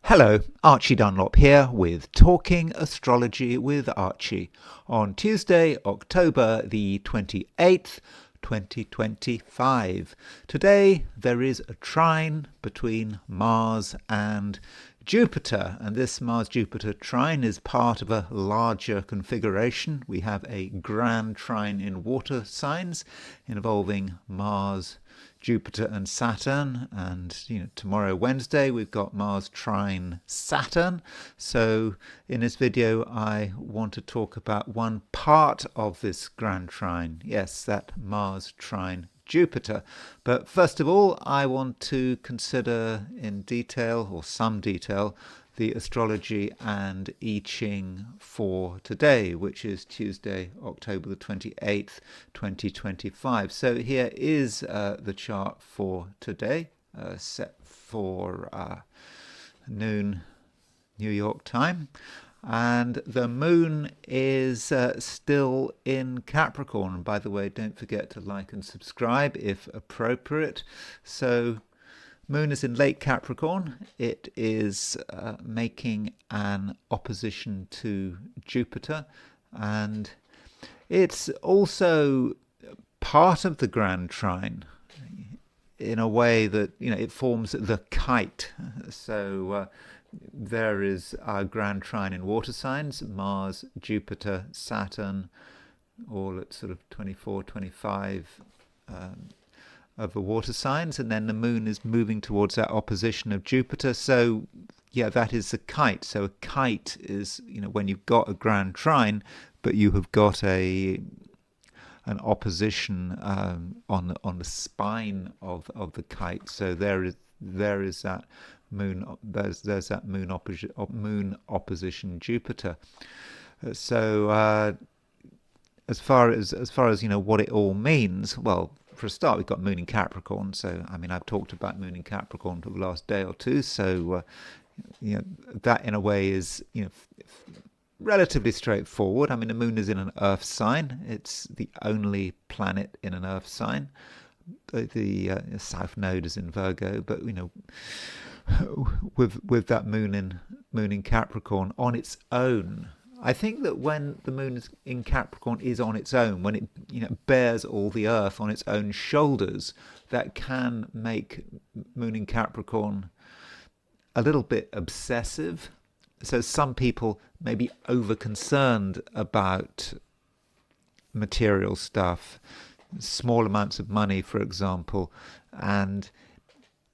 Hello, Archie Dunlop here with Talking Astrology with Archie on Tuesday, October the 28th, 2025. Today there is a trine between Mars and Jupiter, and this Mars-Jupiter trine is part of a larger configuration. We have a grand trine in water signs involving Mars, Jupiter and Saturn, and tomorrow Wednesday we've got Mars trine Saturn. So in this video I want to talk about one part of this grand trine, yes, that Mars trine Jupiter. But first of all, I want to consider in detail, or some detail, the astrology and I Ching for today, which is Tuesday, October the 28th, 2025. So here is the chart for today, set for noon New York time. And the moon is still in Capricorn. By the way, don't forget to like and subscribe if appropriate. So moon is in late Capricorn. It is making an opposition to Jupiter, and it's also part of the grand trine in a way that it forms the kite. So there is our grand trine in water signs, Mars, Jupiter, Saturn, all at sort of 24, 25 of the water signs, and then the moon is moving towards that opposition of Jupiter. So yeah, that is the kite. So a kite is when you've got a grand trine but you have got an opposition on the spine of the kite. So there is that moon, there's that moon opposition Jupiter. So as far as what it all means, well, for a start, we've got moon in Capricorn. So I've talked about moon in Capricorn for the last day or two. So that in a way is relatively straightforward. The moon is in an Earth sign. It's the only planet in an Earth sign. The South Node is in Virgo, but with that moon in Capricorn on its own, I think that when the moon is in Capricorn is on its own, when it bears all the Earth on its own shoulders, that can make moon in Capricorn a little bit obsessive. So some people may be over concerned about material stuff, small amounts of money, for example, and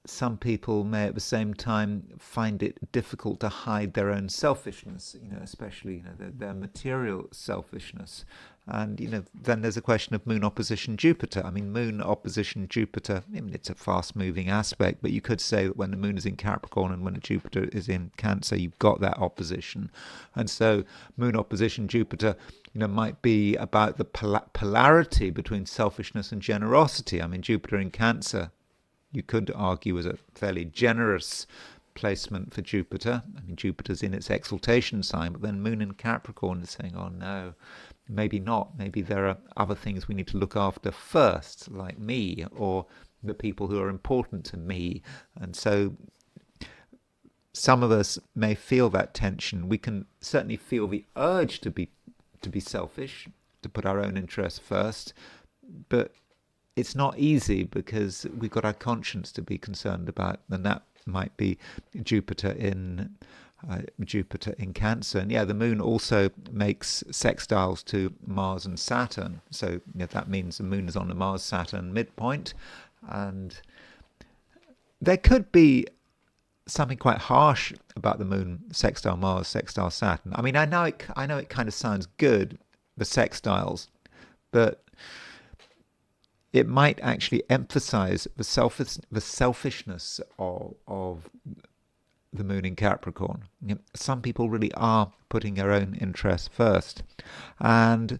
some people may at the same time find it difficult to hide their own selfishness, especially their material selfishness. And then there's a question of moon opposition Jupiter. Moon opposition Jupiter, it's a fast-moving aspect, but you could say that when the moon is in Capricorn and when Jupiter is in Cancer, you've got that opposition. And so moon opposition Jupiter might be about the polarity between selfishness and generosity. Jupiter in Cancer, you could argue, is a fairly generous placement for Jupiter. Jupiter's in its exaltation sign, but then moon in Capricorn is saying, oh no, maybe not. Maybe there are other things we need to look after first, like me or the people who are important to me. And so some of us may feel that tension. We can certainly feel the urge to be selfish, to put our own interests first, but it's not easy because we've got our conscience to be concerned about, and that might be Jupiter in Cancer. And yeah, the moon also makes sextiles to Mars and Saturn. So that means the moon is on the Mars-Saturn midpoint, and there could be something quite harsh about the moon sextile Mars, sextile Saturn. I know it kind of sounds good, the sextiles, but it might actually emphasize the selfishness of the moon in Capricorn. Some people really are putting their own interests first. And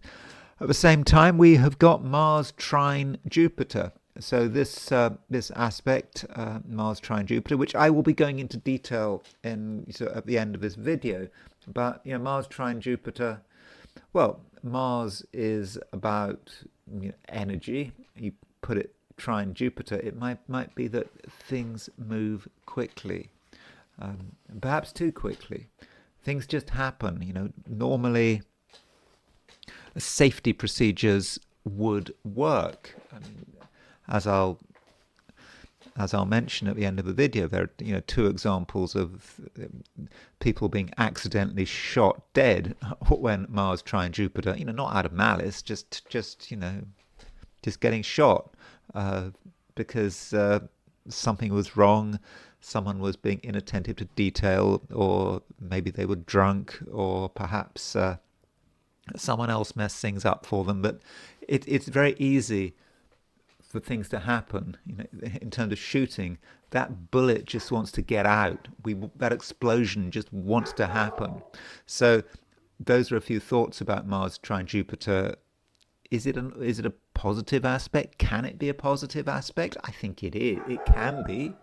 at the same time, we have got Mars trine Jupiter. So this aspect, Mars trine Jupiter, which I will be going into detail at the end of this video. But Mars trine Jupiter, well, Mars is about energy. You put it trine Jupiter, it might be that things move quickly. perhaps too quickly. Things just happen. Normally safety procedures would work. I mean, as I'll mention at the end of the video, there are two examples of people being accidentally shot dead when Mars trine Jupiter. Not out of malice, just getting shot because something was wrong. Someone was being inattentive to detail, or maybe they were drunk, or perhaps someone else messed things up for them. But it's very easy for things to happen. In terms of shooting, that bullet just wants to get out. That explosion just wants to happen. So those are a few thoughts about Mars trine Jupiter. Is it a positive aspect? Can it be a positive aspect? I think it is. It can be,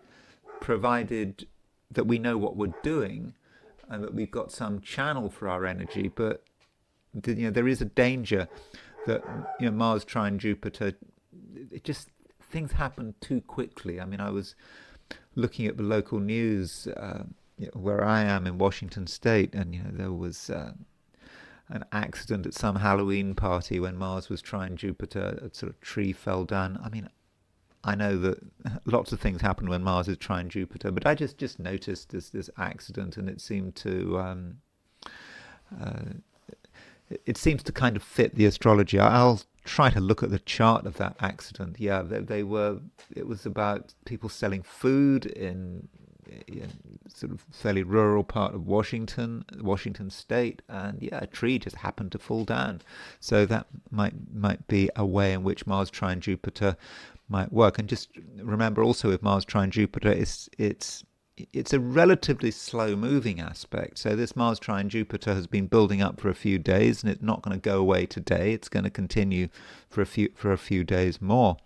provided that we know what we're doing and that we've got some channel for our energy. But there is a danger that Mars trine Jupiter, things happen too quickly. I mean, I was looking at the local news where I am in Washington State, and there was an accident at some Halloween party when Mars was trine Jupiter. A sort of tree fell down. I mean, I know that lots of things happen when Mars is trine Jupiter, but I just noticed this accident, and it seemed to kind of fit the astrology. I'll try to look at the chart of that accident. Yeah, it was about people selling food in sort of fairly rural part of Washington State, and a tree just happened to fall down. So that might be a way in which Mars trine Jupiter might work. And just remember also, with Mars trine Jupiter, it's a relatively slow moving aspect. So this Mars trine Jupiter has been building up for a few days, and it's not going to go away today. It's going to continue for a few days more.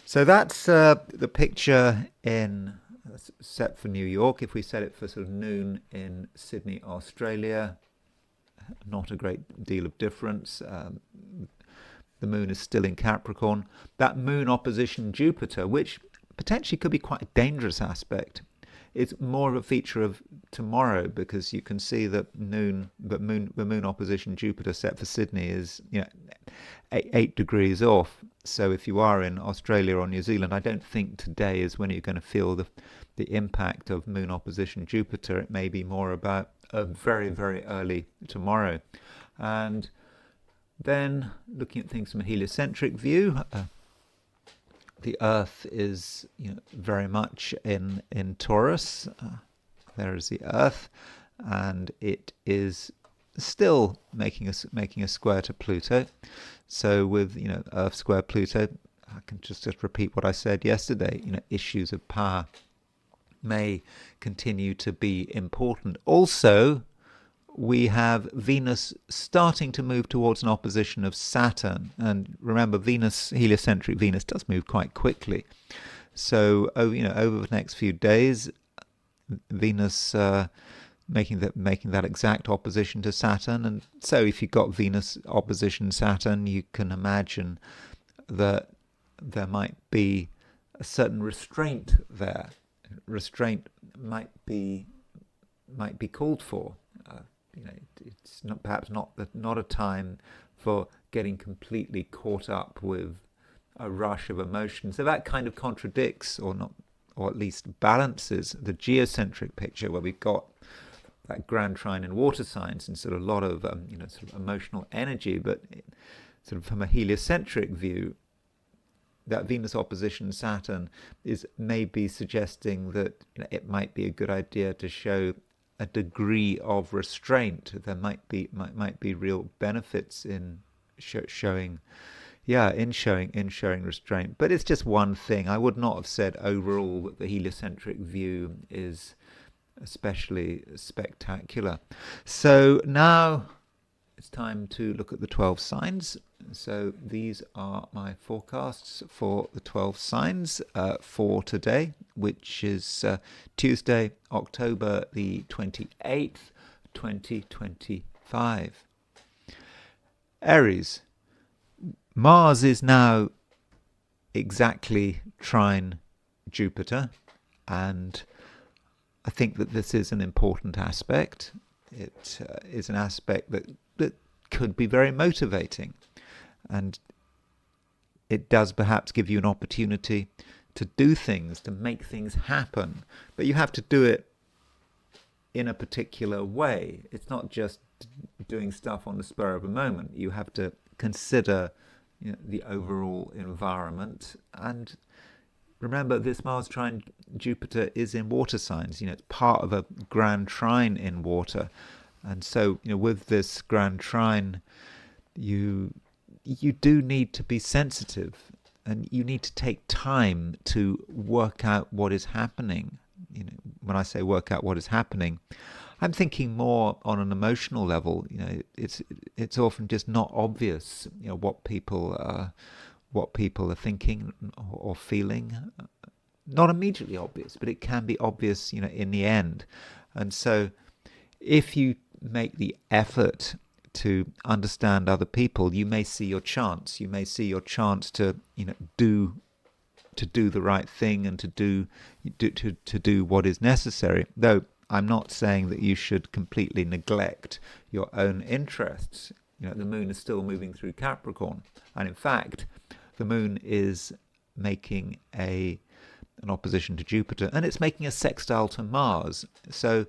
So that's the picture set for New York. If we set it for sort of noon in Sydney, Australia, not a great deal of difference. The moon is still in Capricorn. That moon opposition Jupiter, which potentially could be quite a dangerous aspect, it's more of a feature of tomorrow, because you can see that the moon opposition Jupiter set for Sydney is 8 degrees off. So if you are in Australia or New Zealand, I don't think today is when you're going to feel the impact of moon opposition Jupiter. It may be more about a very, very early tomorrow. And then looking at things from a heliocentric view, the Earth is very much in Taurus. There is the Earth, and it is still making a square to Pluto. So with Earth square Pluto, I can just repeat what I said yesterday. Issues of power may continue to be important. Also, we have Venus starting to move towards an opposition of Saturn. And remember, heliocentric Venus does move quite quickly. So, over the next few days, Venus making that exact opposition to Saturn. And so if you've got Venus opposition Saturn, you can imagine that there might be a certain restraint there. Restraint might be called for. It's perhaps not a time for getting completely caught up with a rush of emotion. So that kind of contradicts, or at least balances, the geocentric picture, where we've got that grand trine in water signs and sort of a lot of sort of emotional energy. But sort of from a heliocentric view, that Venus opposition Saturn is maybe suggesting that it might be a good idea to show a degree of restraint. There might be real benefits in showing restraint. But it's just one thing. I would not have said overall that the heliocentric view is especially spectacular. So now it's time to look at the 12 signs. So these are my forecasts for the 12 signs for today, which is Tuesday, October the 28th, 2025. Aries. Mars is now exactly trine Jupiter, and I think that this is an important aspect. It is an aspect that could be very motivating, and it does perhaps give you an opportunity to do things, to make things happen, but you have to do it in a particular way. It's not just doing stuff on the spur of a moment. You have to consider, the overall environment. And remember, this Mars trine Jupiter is in water signs. It's part of a grand trine in water. And so, with this grand trine, you do need to be sensitive, and you need to take time to work out what is happening. When I say work out what is happening, I'm thinking more on an emotional level. It's often just not obvious, what people are thinking or feeling. Not immediately obvious, but it can be obvious, in the end. And so, if you make the effort to understand other people, you may see your chance. You may see your chance to, do the right thing and to do what is necessary. Though I'm not saying that you should completely neglect your own interests. The moon is still moving through Capricorn, and in fact, the moon is making an opposition to Jupiter, and it's making a sextile to Mars. So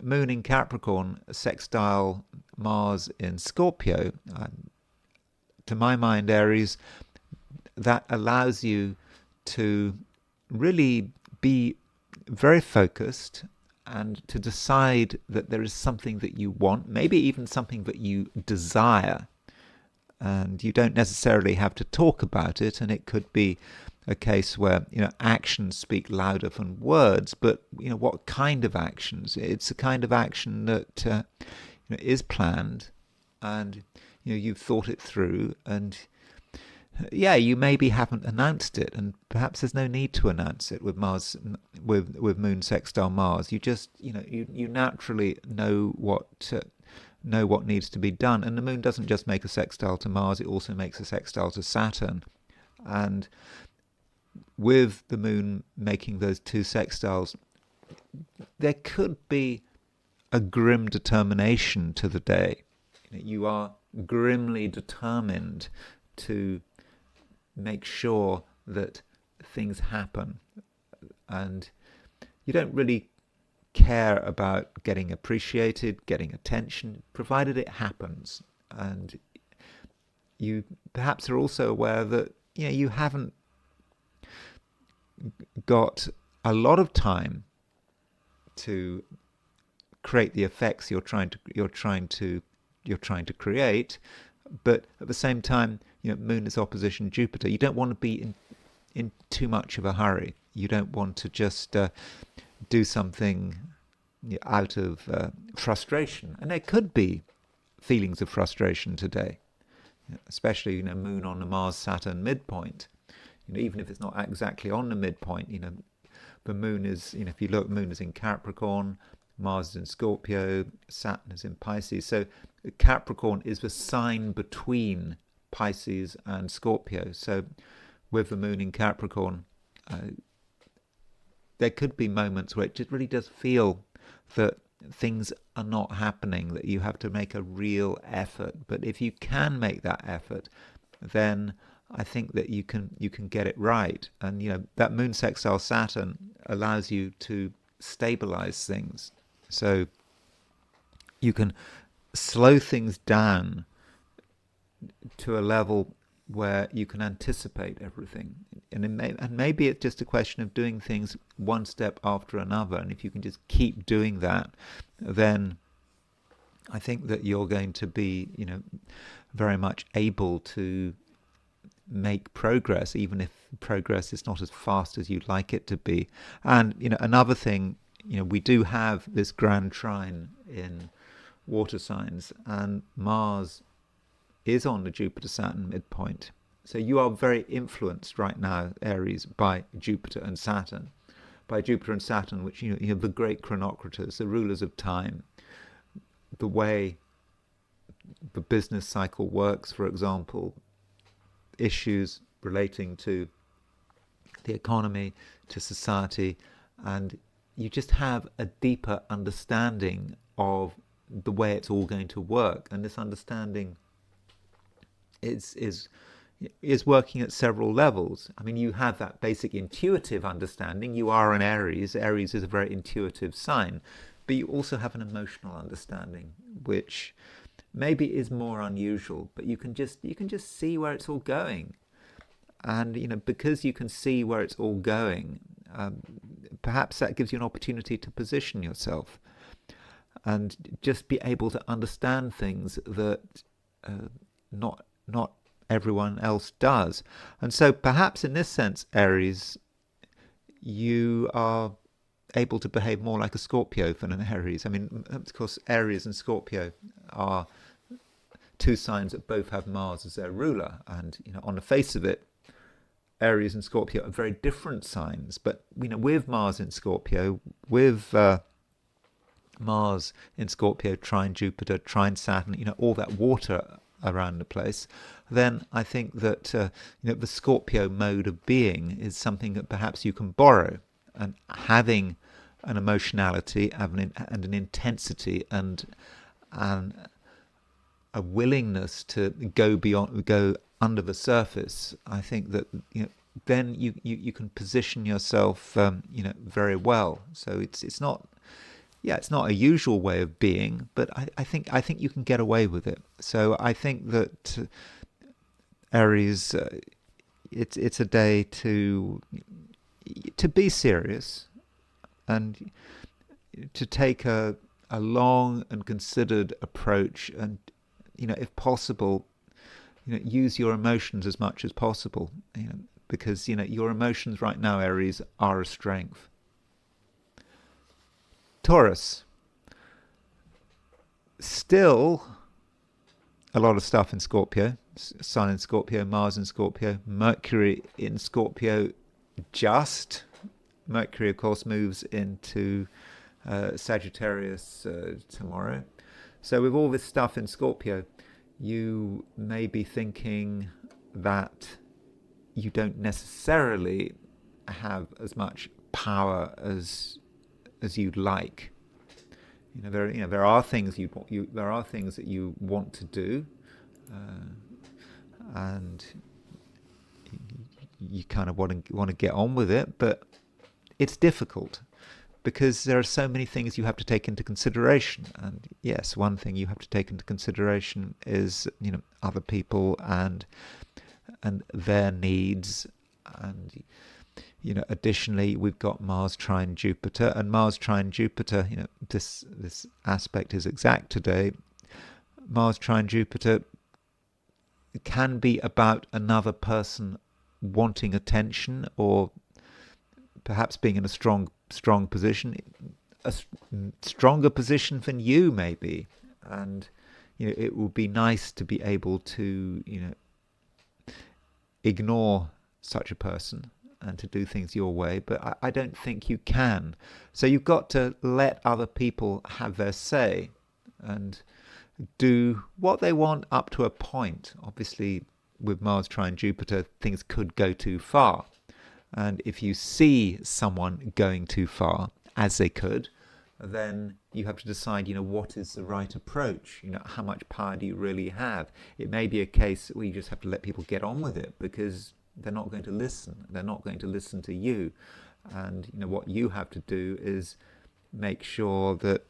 moon in Capricorn, sextile Mars in Scorpio. To my mind, Aries, that allows you to really be very focused and to decide that there is something that you want, maybe even something that you desire. And you don't necessarily have to talk about it, and it could be a case where actions speak louder than words. But what kind of actions? It's a kind of action that is planned, and you've thought it through, and you maybe haven't announced it, and perhaps there's no need to announce it with Mars, with Moon sextile Mars. You just you naturally know what needs to be done, and the Moon doesn't just make a sextile to Mars; it also makes a sextile to Saturn, and with the Moon making those two sextiles, there could be a grim determination to the day. You are grimly determined to make sure that things happen, and you don't really care about getting appreciated, getting attention, provided it happens. And you perhaps are also aware that you haven't got a lot of time to create the effects you're trying to create, but at the same time, Moon is opposition Jupiter. You don't want to be in too much of a hurry. You don't want to just do something out of frustration, and there could be feelings of frustration today, especially Moon on the Mars Saturn midpoint. Even if it's not exactly on the midpoint, the Moon is, if you look, Moon is in Capricorn, Mars is in Scorpio, Saturn is in Pisces. So Capricorn is the sign between Pisces and Scorpio. So with the Moon in Capricorn, there could be moments where it just really does feel that things are not happening, that you have to make a real effort. But if you can make that effort, then I think that you can get it right. And that Moon sextile Saturn allows you to stabilize things. So you can slow things down to a level where you can anticipate everything. And maybe it's just a question of doing things one step after another. And if you can just keep doing that, then I think that you're going to be, very much able to make progress, even if progress is not as fast as you'd like it to be. And another thing, we do have this grand trine in water signs, and Mars is on the Jupiter-Saturn midpoint. So you are very influenced right now, Aries, by Jupiter and Saturn. By Jupiter and Saturn, which the great chronocrators, the rulers of time, the way the business cycle works, for example, issues relating to the economy, to society, and you just have a deeper understanding of the way it's all going to work, and this understanding is working at several levels. I mean, you have that basic intuitive understanding. You are an Aries. Aries is a very intuitive sign, but you also have an emotional understanding, which maybe is more unusual. But you can just see where it's all going, and because you can see where it's all going, perhaps that gives you an opportunity to position yourself and just be able to understand things that not everyone else does. And so perhaps in this sense, Aries, you are able to behave more like a Scorpio than an Aries. I mean, of course, Aries and Scorpio are two signs that both have Mars as their ruler, and on the face of it, Aries and Scorpio are very different signs. But with Mars in Scorpio, with Mars in Scorpio, trine Jupiter, trine Saturn, all that water around the place, then I think that the Scorpio mode of being is something that perhaps you can borrow, and having an emotionality and an intensity and a willingness to go under the surface. I think that then you can position yourself very well. So it's not. Yeah, it's not a usual way of being, but I think you can get away with it. So I think that Aries, it's a day to be serious and to take a long and considered approach, and if possible, use your emotions as much as possible. Because your emotions right now, Aries, are a strength. Taurus, still a lot of stuff in Scorpio. Sun in Scorpio, Mars in Scorpio, Mercury in Scorpio. Mercury, of course, moves into Sagittarius tomorrow. So with all this stuff in Scorpio, you may be thinking that you don't necessarily have as much power as you'd like. There are things there are things that you want to do, and you kind of want to get on with it, but it's difficult because there are so many things you have to take into consideration. And yes, one thing you have to take into consideration is other people and their needs. And additionally, we've got Mars trine Jupiter, and Mars trine Jupiter, this aspect is exact today. Mars trine Jupiter can be about another person wanting attention, or perhaps being in a strong position, a stronger position than you maybe. And it would be nice to be able to ignore such a person and to do things your way, but I don't think you can. So you've got to let other people have their say and do what they want up to a point. Obviously, with Mars trine Jupiter, things could go too far. And if you see someone going too far, as they could, then you have to decide, what is the right approach? How much power do you really have? It may be a case where you just have to let people get on with it, because they're not going to listen. They're not going to listen to you. And what you have to do is make sure that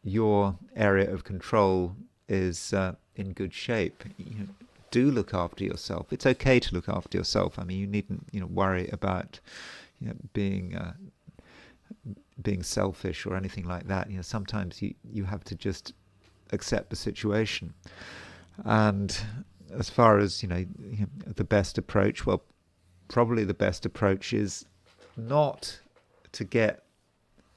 your area of control is in good shape. Do look after yourself. It's okay to look after yourself. I mean, you needn't worry about being selfish or anything like that. Sometimes you have to just accept the situation. And as far as the best approach, well, probably the best approach is not to get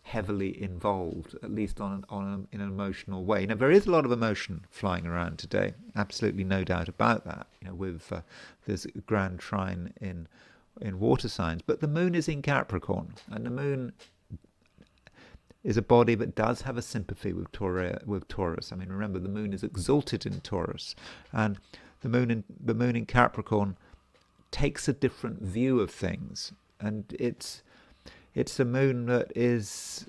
heavily involved, at least in an emotional way. There is a lot of emotion flying around today, absolutely no doubt about that. With this grand trine in water signs, but the moon is in Capricorn, and the moon is a body that does have a sympathy with Taurus. I mean, remember, the moon is exalted in Taurus, and the moon in Capricorn takes a different view of things, and it's it's a moon that is,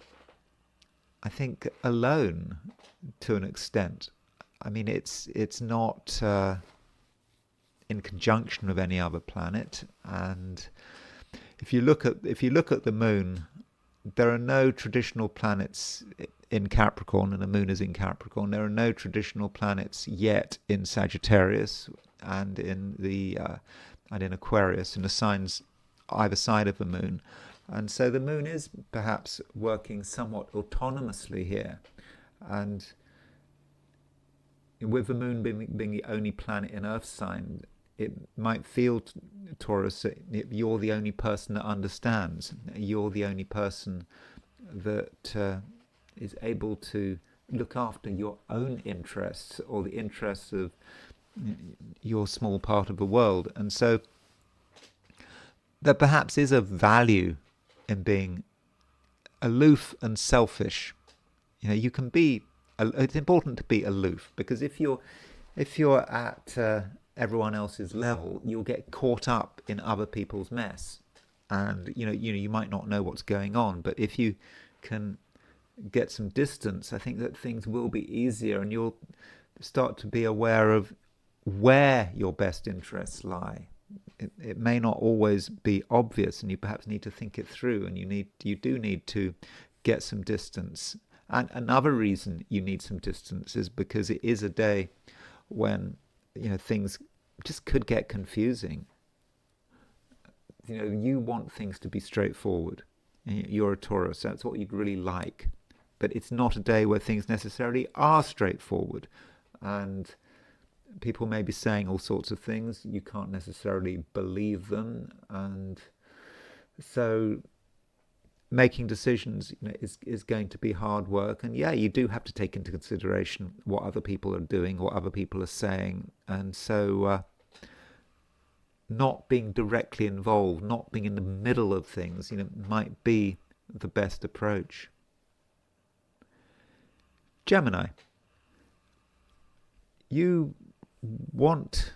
I think, alone to an extent. I mean, it's not in conjunction with any other planet, and if you look at the moon, there are no traditional planets in Capricorn, and the moon is in Capricorn. There are no traditional planets yet in Sagittarius and in Aquarius, in the signs either side of the moon. And so the moon is perhaps working somewhat autonomously here. And with the moon being the only planet in Earth sign, it might feel, Taurus, that you're the only person that understands. You're the only person that is able to look after your own interests or the interests of your small part of the world. And so there perhaps is a value in being aloof and selfish. You know, you can be. It's important to be aloof, because if you're at everyone else's level, you'll get caught up in other people's mess, and you might not know what's going on. But if you can get some distance, I think that things will be easier, and you'll start to be aware of where your best interests lie. It may not always be obvious, and you perhaps need to think it through, and you do need to get some distance. And another reason you need some distance is because it is a day when things just could get confusing. You want things to be straightforward. You're a Taurus, that's what you'd really like. But it's not a day where things necessarily are straightforward. And people may be saying all sorts of things. You can't necessarily believe them. And so making decisions is going to be hard work. And yeah, you do have to take into consideration what other people are doing, what other people are saying. And so not being directly involved, not being in the middle of things, might be the best approach. Gemini, you want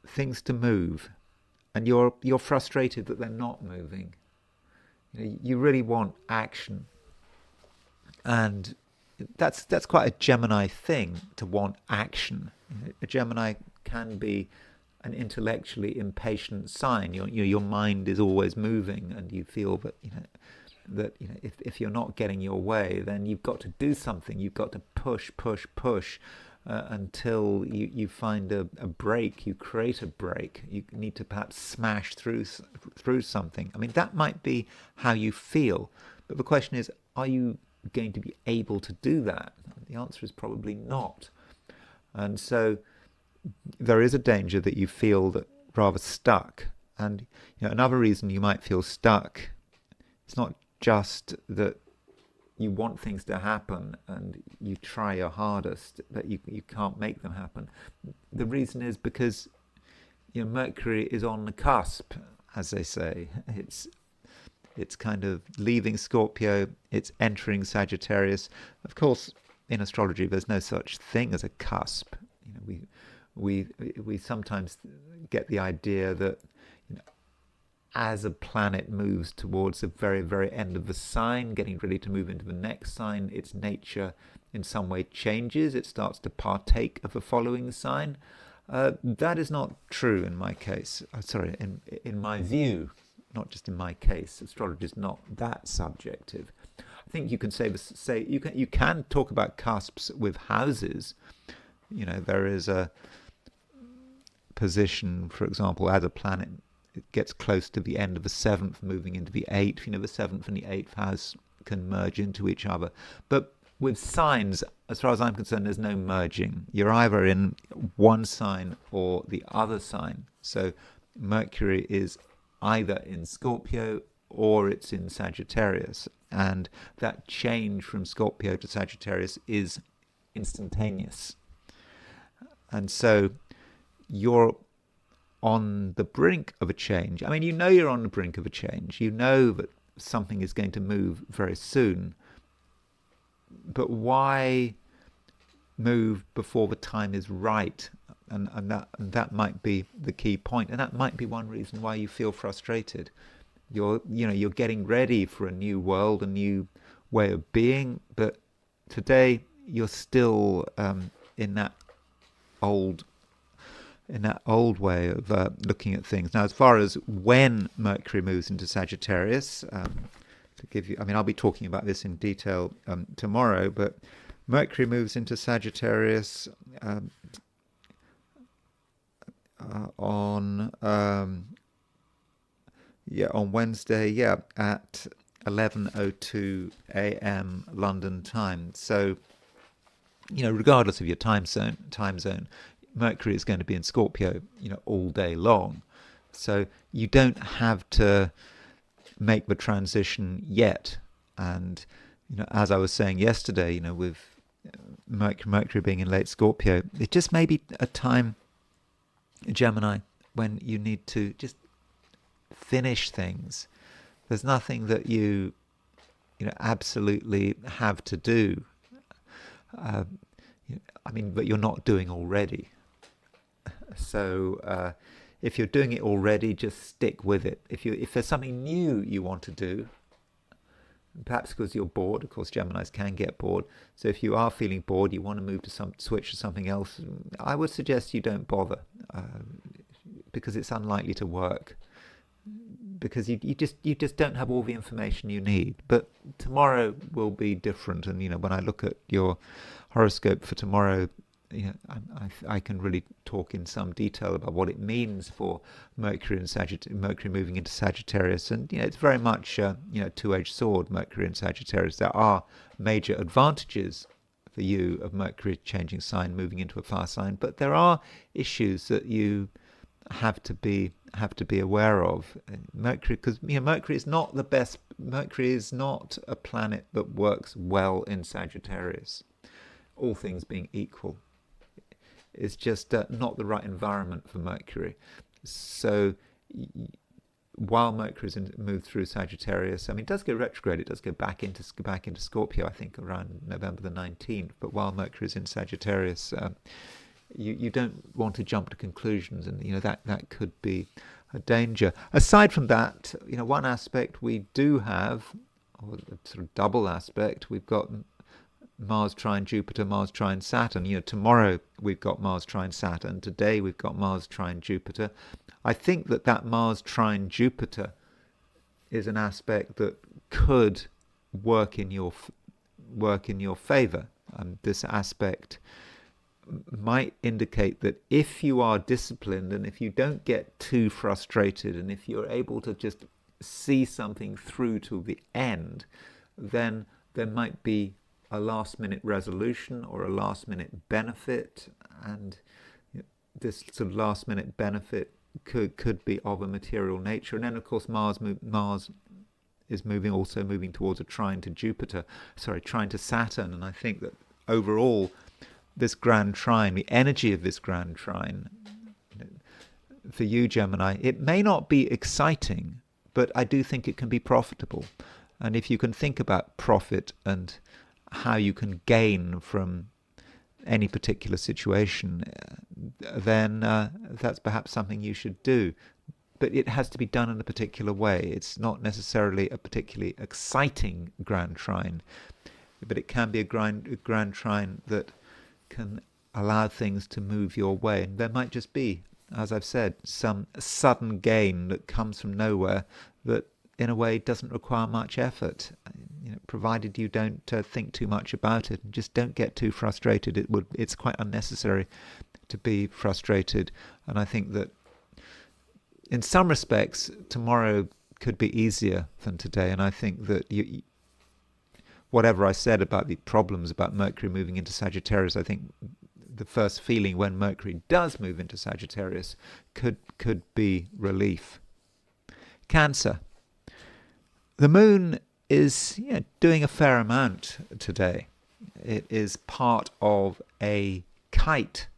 things to move, and you're frustrated that they're not moving. You really want action, and that's quite a Gemini thing, to want action. A Gemini can be an intellectually impatient sign. Your mind is always moving, and you feel that if you're not getting your way, then you've got to do something. You've got to push until you find a break. You create a break. You need to perhaps smash through something. I mean, that might be how you feel, but the question is, are you going to be able to do that? The answer is probably not. And so there is a danger that you feel that rather stuck. And another reason you might feel stuck, it's not just that you want things to happen and you try your hardest, but you can't make them happen. The reason is because Mercury is on the cusp, as they say. It's kind of leaving Scorpio, it's entering Sagittarius. Of course, in astrology, there's no such thing as a cusp. We sometimes get the idea that as a planet moves towards the very, very end of the sign, getting ready to move into the next sign, its nature in some way changes. It starts to partake of the following sign. That is not true in my case. In my view, not just in my case. Astrology is not that subjective. I think you can say you can talk about cusps with houses. There is a position, for example, as a planet it gets close to the end of the 7th, moving into the 8th. The 7th and the 8th house can merge into each other. But with signs, as far as I'm concerned, there's no merging. You're either in one sign or the other sign. So Mercury is either in Scorpio or it's in Sagittarius. And that change from Scorpio to Sagittarius is instantaneous. And so you're on the brink of a change. I mean, you're on the brink of a change. You know that something is going to move very soon. But why move before the time is right? And that might be the key point. And that might be one reason why you feel frustrated. You're getting ready for a new world, a new way of being, but today you're still in that old way of looking at things. Now, as far as when Mercury moves into Sagittarius, to give you, I mean, I'll be talking about this in detail tomorrow, but Mercury moves into Sagittarius on Wednesday, at 11:02 a.m. London time. So, regardless of your time zone, Mercury is going to be in Scorpio, all day long. So you don't have to make the transition yet. And, as I was saying yesterday, with Mercury being in late Scorpio, it just may be a time, Gemini, when you need to just finish things. There's nothing that you absolutely have to do. But you're not doing already. So if you're doing it already, just stick with it. If there's something new you want to do, perhaps because you're bored, of course Geminis can get bored. So if you are feeling bored, you want to switch to something else, I would suggest you don't bother, because it's unlikely to work. Because you just don't have all the information you need. But tomorrow will be different, and when I look at your horoscope for tomorrow, I can really talk in some detail about what it means for Mercury moving into Sagittarius, and it's very much two-edged sword. Mercury and Sagittarius. There are major advantages for you of Mercury changing sign, moving into a fire sign, but there are issues that you have to be aware of. Mercury, because Mercury is not the best. Mercury is not a planet that works well in Sagittarius, all things being equal. It's just not the right environment for Mercury. So while Mercury's moved through Sagittarius, it does go retrograde. It does go back into Scorpio, I think, around November the 19th. But while Mercury's in Sagittarius, you don't want to jump to conclusions, and that could be a danger. Aside from that, one aspect we do have, or a sort of double aspect, we've got Mars trine Jupiter, Mars trine Saturn. Tomorrow we've got Mars trine Saturn. Today we've got Mars trine Jupiter. I think that Mars trine Jupiter is an aspect that could work in your favor. This aspect might indicate that if you are disciplined, and if you don't get too frustrated, and if you're able to just see something through to the end, then there might be a last-minute resolution or a last-minute benefit, and this sort of last-minute benefit could be of a material nature. And then, of course, Mars is moving towards a trine to Saturn, and I think that overall, this grand trine, the energy of this grand trine, for you, Gemini, it may not be exciting, but I do think it can be profitable. And if you can think about profit and how you can gain from any particular situation, then that's perhaps something you should do. But it has to be done in a particular way. It's not necessarily a particularly exciting grand trine, but it can be a grand trine that can allow things to move your way. And there might just be, as I've said, some sudden gain that comes from nowhere that in a way doesn't require much effort, provided you don't think too much about it, and just don't get too frustrated. It's quite unnecessary to be frustrated, and I think that in some respects tomorrow could be easier than today. And I think that whatever I said about the problems about Mercury moving into Sagittarius, I think the first feeling when Mercury does move into Sagittarius could be relief. Cancer. The moon is doing a fair amount today. It is part of a kite.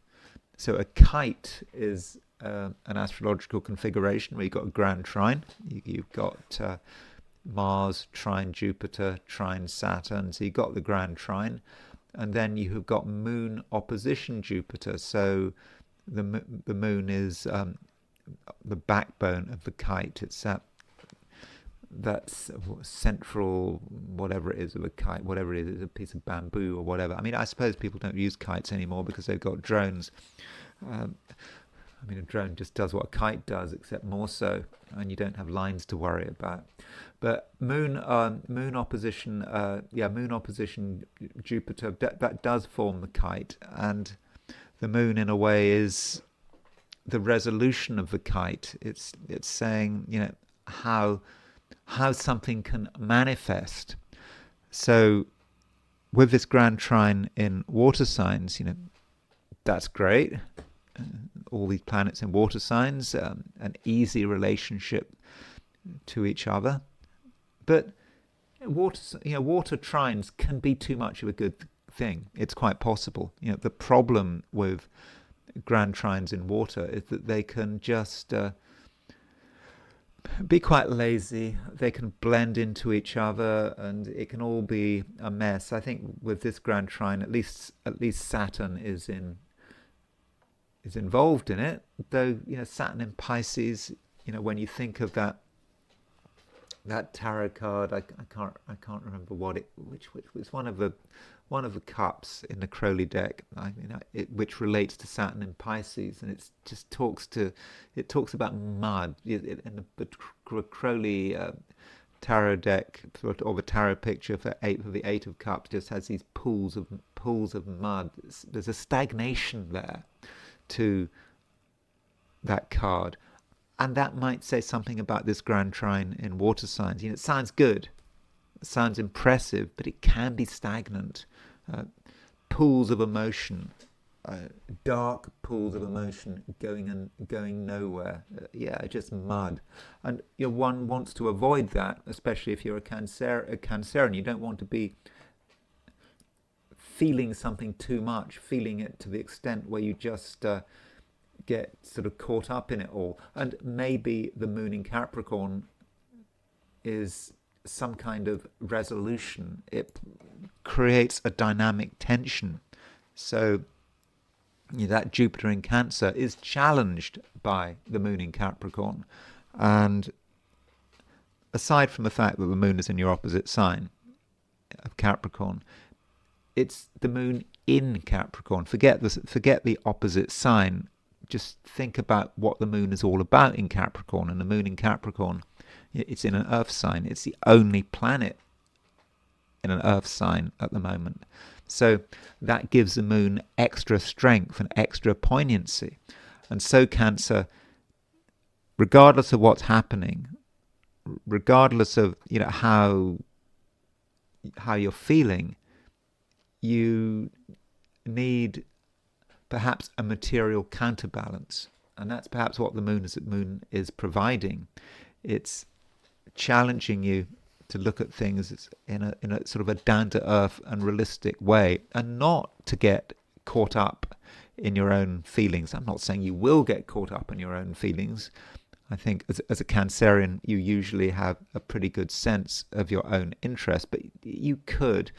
So a kite is an astrological configuration where you've got a grand trine. You've got Mars trine Jupiter, trine Saturn. So you've got the grand trine. And then you have got moon opposition Jupiter. So the moon is the backbone of the kite. It's that that's central, whatever it is of a kite, whatever it is, a piece of bamboo or whatever. I mean, I suppose people don't use kites anymore because they've got drones. Um, I mean, a drone just does what a kite does, except more so, and you don't have lines to worry about. But moon opposition, moon opposition Jupiter, that does form the kite, and the moon, in a way, is the resolution of the kite. It's saying, how something can manifest. So with this grand trine in water signs, that's great. All these planets in water signs, an easy relationship to each other. But water trines can be too much of a good thing. It's quite possible. The problem with grand trines in water is that they can just be quite lazy. They can blend into each other, and it can all be a mess. I think with this grand trine, at least Saturn is involved in it. Though Saturn in Pisces, when you think of that tarot card, I can't remember which was one of the cups in the Crowley deck. Which relates to Saturn in Pisces, and it just talks about mud. In the Crowley tarot deck, or the tarot picture for the Eight of Cups, just has these pools of mud. There's a stagnation there to that card. And that might say something about this grand trine in water signs. It sounds good, it sounds impressive, but it can be stagnant. Pools of emotion, dark pools of emotion going nowhere. Just mud. And one wants to avoid that, especially if you're a Cancerian. You don't want to be feeling something too much, feeling it to the extent where you just get sort of caught up in it all. And maybe the moon in Capricorn is some kind of resolution. It creates a dynamic tension. So that Jupiter in Cancer is challenged by the moon in Capricorn. And aside from the fact that the moon is in your opposite sign of Capricorn, it's the moon in Capricorn. Forget the opposite sign. Just think about what the moon is all about in Capricorn. And the moon in Capricorn, it's in an earth sign. It's the only planet in an earth sign at the moment. So that gives the moon extra strength and extra poignancy. And so Cancer, regardless of what's happening, regardless of how you're feeling, you need perhaps a material counterbalance, and that's perhaps what the moon is providing. It's challenging you to look at things in a sort of a down-to-earth and realistic way, and not to get caught up in your own feelings. I'm not saying you will get caught up in your own feelings. I think as a Cancerian, you usually have a pretty good sense of your own interest, but you could.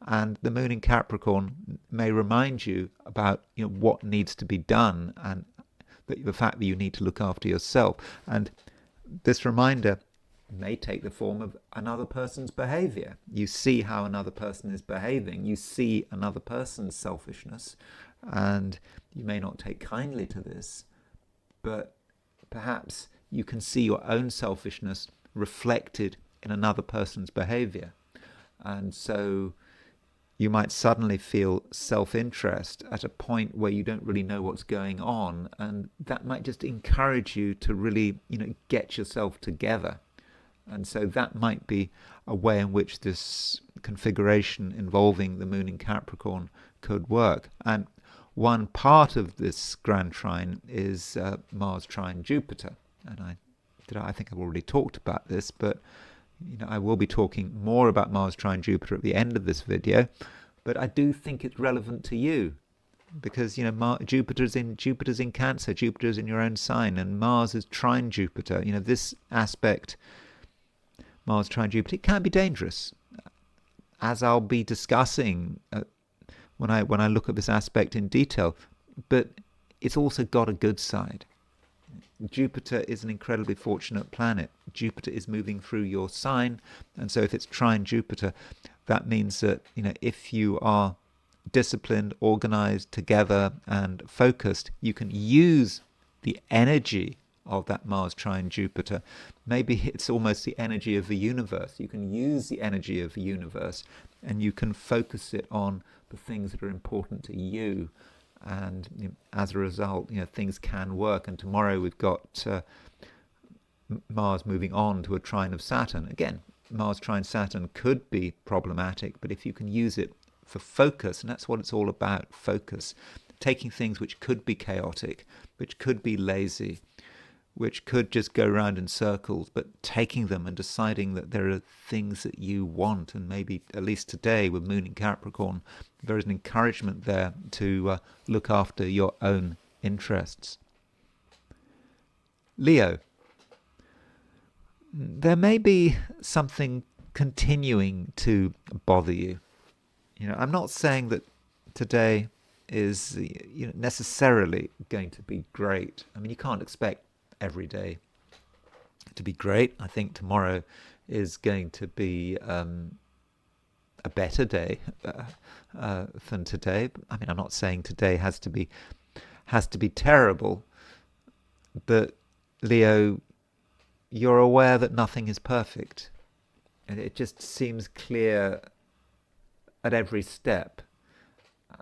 And the moon in Capricorn may remind you about what needs to be done, and the fact that you need to look after yourself. And this reminder may take the form of another person's behavior. You see how another person is behaving. You see another person's selfishness, and you may not take kindly to this, but perhaps you can see your own selfishness reflected in another person's behavior. And so you might suddenly feel self-interest at a point where you don't really know what's going on, and that might just encourage you to really, get yourself together. And so that might be a way in which this configuration involving the moon in Capricorn could work. And one part of this grand trine is Mars trine Jupiter. And I think I've already talked about this, but I will be talking more about Mars trine Jupiter at the end of this video, but I do think it's relevant to you because Jupiter's in Cancer, Jupiter's in your own sign, and Mars is trine Jupiter. This aspect, Mars trine Jupiter, it can be dangerous, as I'll be discussing when I look at this aspect in detail. But it's also got a good side. Jupiter is an incredibly fortunate planet. Jupiter is moving through your sign, and so if it's trine Jupiter, that means that, if you are disciplined, organized, together, and focused, you can use the energy of that Mars trine Jupiter. Maybe it's almost the energy of the universe. You can use the energy of the universe and you can focus it on the things that are important to you. And as a result, things can work. And tomorrow we've got Mars moving on to a trine of Saturn. Again, Mars trine Saturn could be problematic, but if you can use it for focus, and that's what it's all about, focus, taking things which could be chaotic, which could be lazy, which could just go around in circles, but taking them and deciding that there are things that you want. And maybe, at least today with Moon in Capricorn, there is an encouragement there to look after your own interests. Leo, there may be something continuing to bother you. I'm not saying that today is necessarily going to be great. I mean, you can't expect every day to be great. I think tomorrow is going to be a better day than today. I mean, I'm not saying today has to be terrible, but Leo, you're aware that nothing is perfect, and it just seems clear at every step.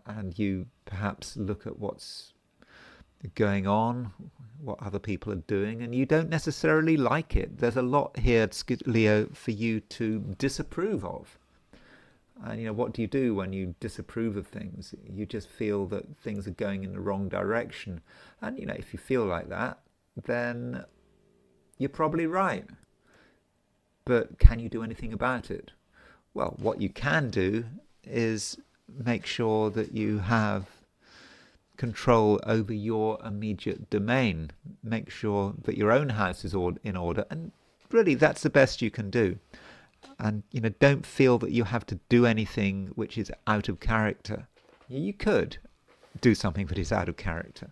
And you perhaps look at what's going on, what other people are doing, and you don't necessarily like it. There's a lot here, Leo, for you to disapprove of. And what do you do when you disapprove of things? You just feel that things are going in the wrong direction. And if you feel like that, then you're probably right. But can you do anything about it? Well, what you can do is make sure that you have control over your immediate domain. Make sure that your own house is all in order, and really that's the best you can do. And don't feel that you have to do anything which is out of character. You could do something that is out of character.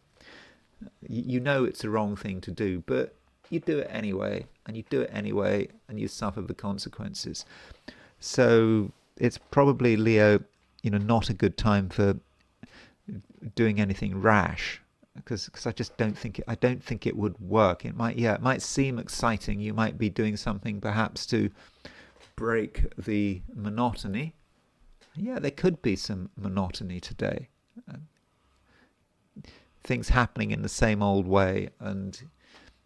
It's the wrong thing to do, but you do it anyway, and you suffer the consequences. So it's probably, Leo, not a good time for doing anything rash, because I just don't think it would work. It might seem exciting. You might be doing something perhaps to break the monotony. There could be some monotony today. Things happening in the same old way, and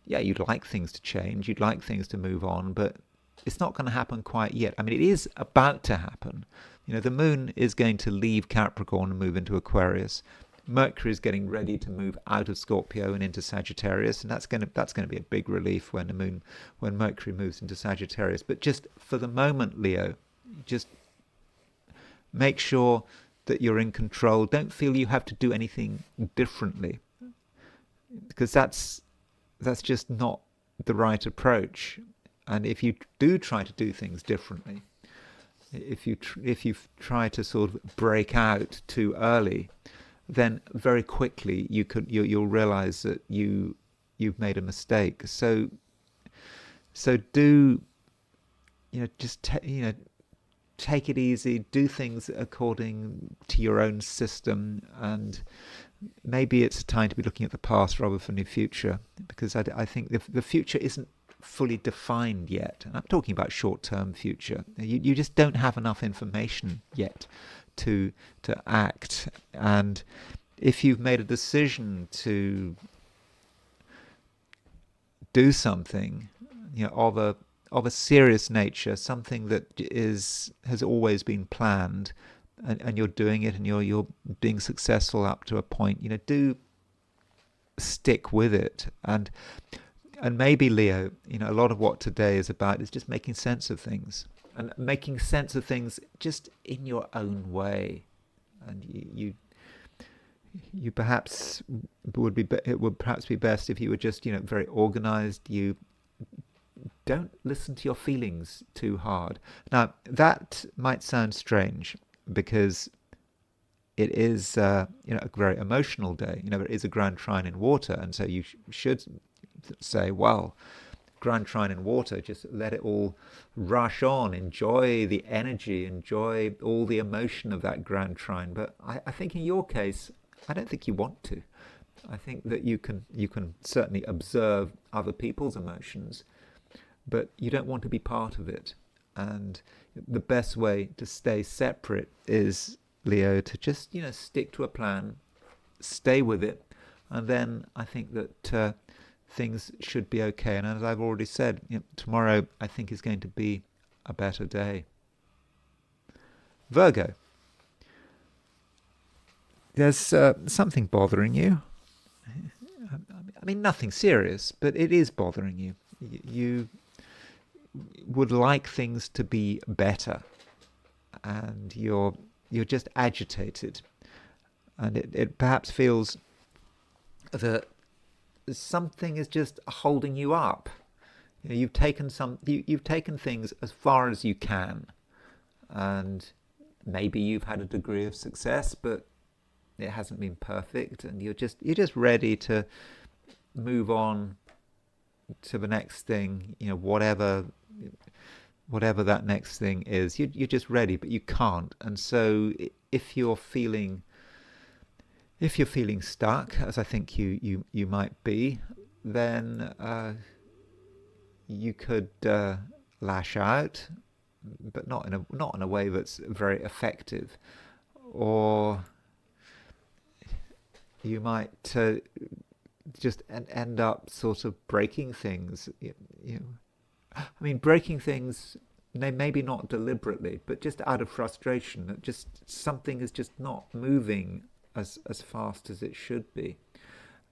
you'd like things to change, you'd like things to move on, but it's not going to happen quite yet. I mean, it is about to happen. The moon is going to leave Capricorn and move into Aquarius. Mercury is getting ready to move out of Scorpio and into Sagittarius, and that's going to be a big relief when Mercury moves into Sagittarius. But just for the moment, Leo, just make sure that you're in control. Don't feel you have to do anything differently, because that's just not the right approach. And if you do try to do things differently, if you try to sort of break out too early, then very quickly you'll realize that you've made a mistake. So do just take it easy, do things according to your own system, and maybe it's a time to be looking at the past rather than the future, because I think the future isn't fully defined yet. And I'm talking about short-term future. You just don't have enough information yet to act. And if you've made a decision to do something, of a serious nature, something that has always been planned, and you're doing it, and you're being successful up to a point, do stick with it. And maybe, Leo, a lot of what today is about is just making sense of things, and making sense of things just in your own way. And you perhaps it would perhaps be best if you were just very organized. You don't listen to your feelings too hard. Now, that might sound strange, because it is a very emotional day. There is a grand trine in water, and so you should say, well, grand trine in water, just let it all rush on, enjoy the energy, enjoy all the emotion of that grand trine. But I think in your case, I don't think you want to. I think that you can certainly observe other people's emotions, but you don't want to be part of it. And the best way to stay separate is, Leo, to just stick to a plan, stay with it, and then I think that things should be okay. And as I've already said, tomorrow I think is going to be a better day. Virgo, there's something bothering you. I mean, nothing serious, but it is bothering you. You would like things to be better, and you're just agitated, and it perhaps feels that something is just holding you up. You've taken things as far as you can, and maybe you've had a degree of success, but it hasn't been perfect, and you're just ready to move on to the next thing. Whatever that next thing is, you're just ready, but you can't. And so if you're feeling stuck, as I think you might be, then you could lash out, but not in a way that's very effective. Or you might just end up sort of breaking things. I mean, breaking things, maybe not deliberately, but just out of frustration. That just something is just not moving as fast as it should be.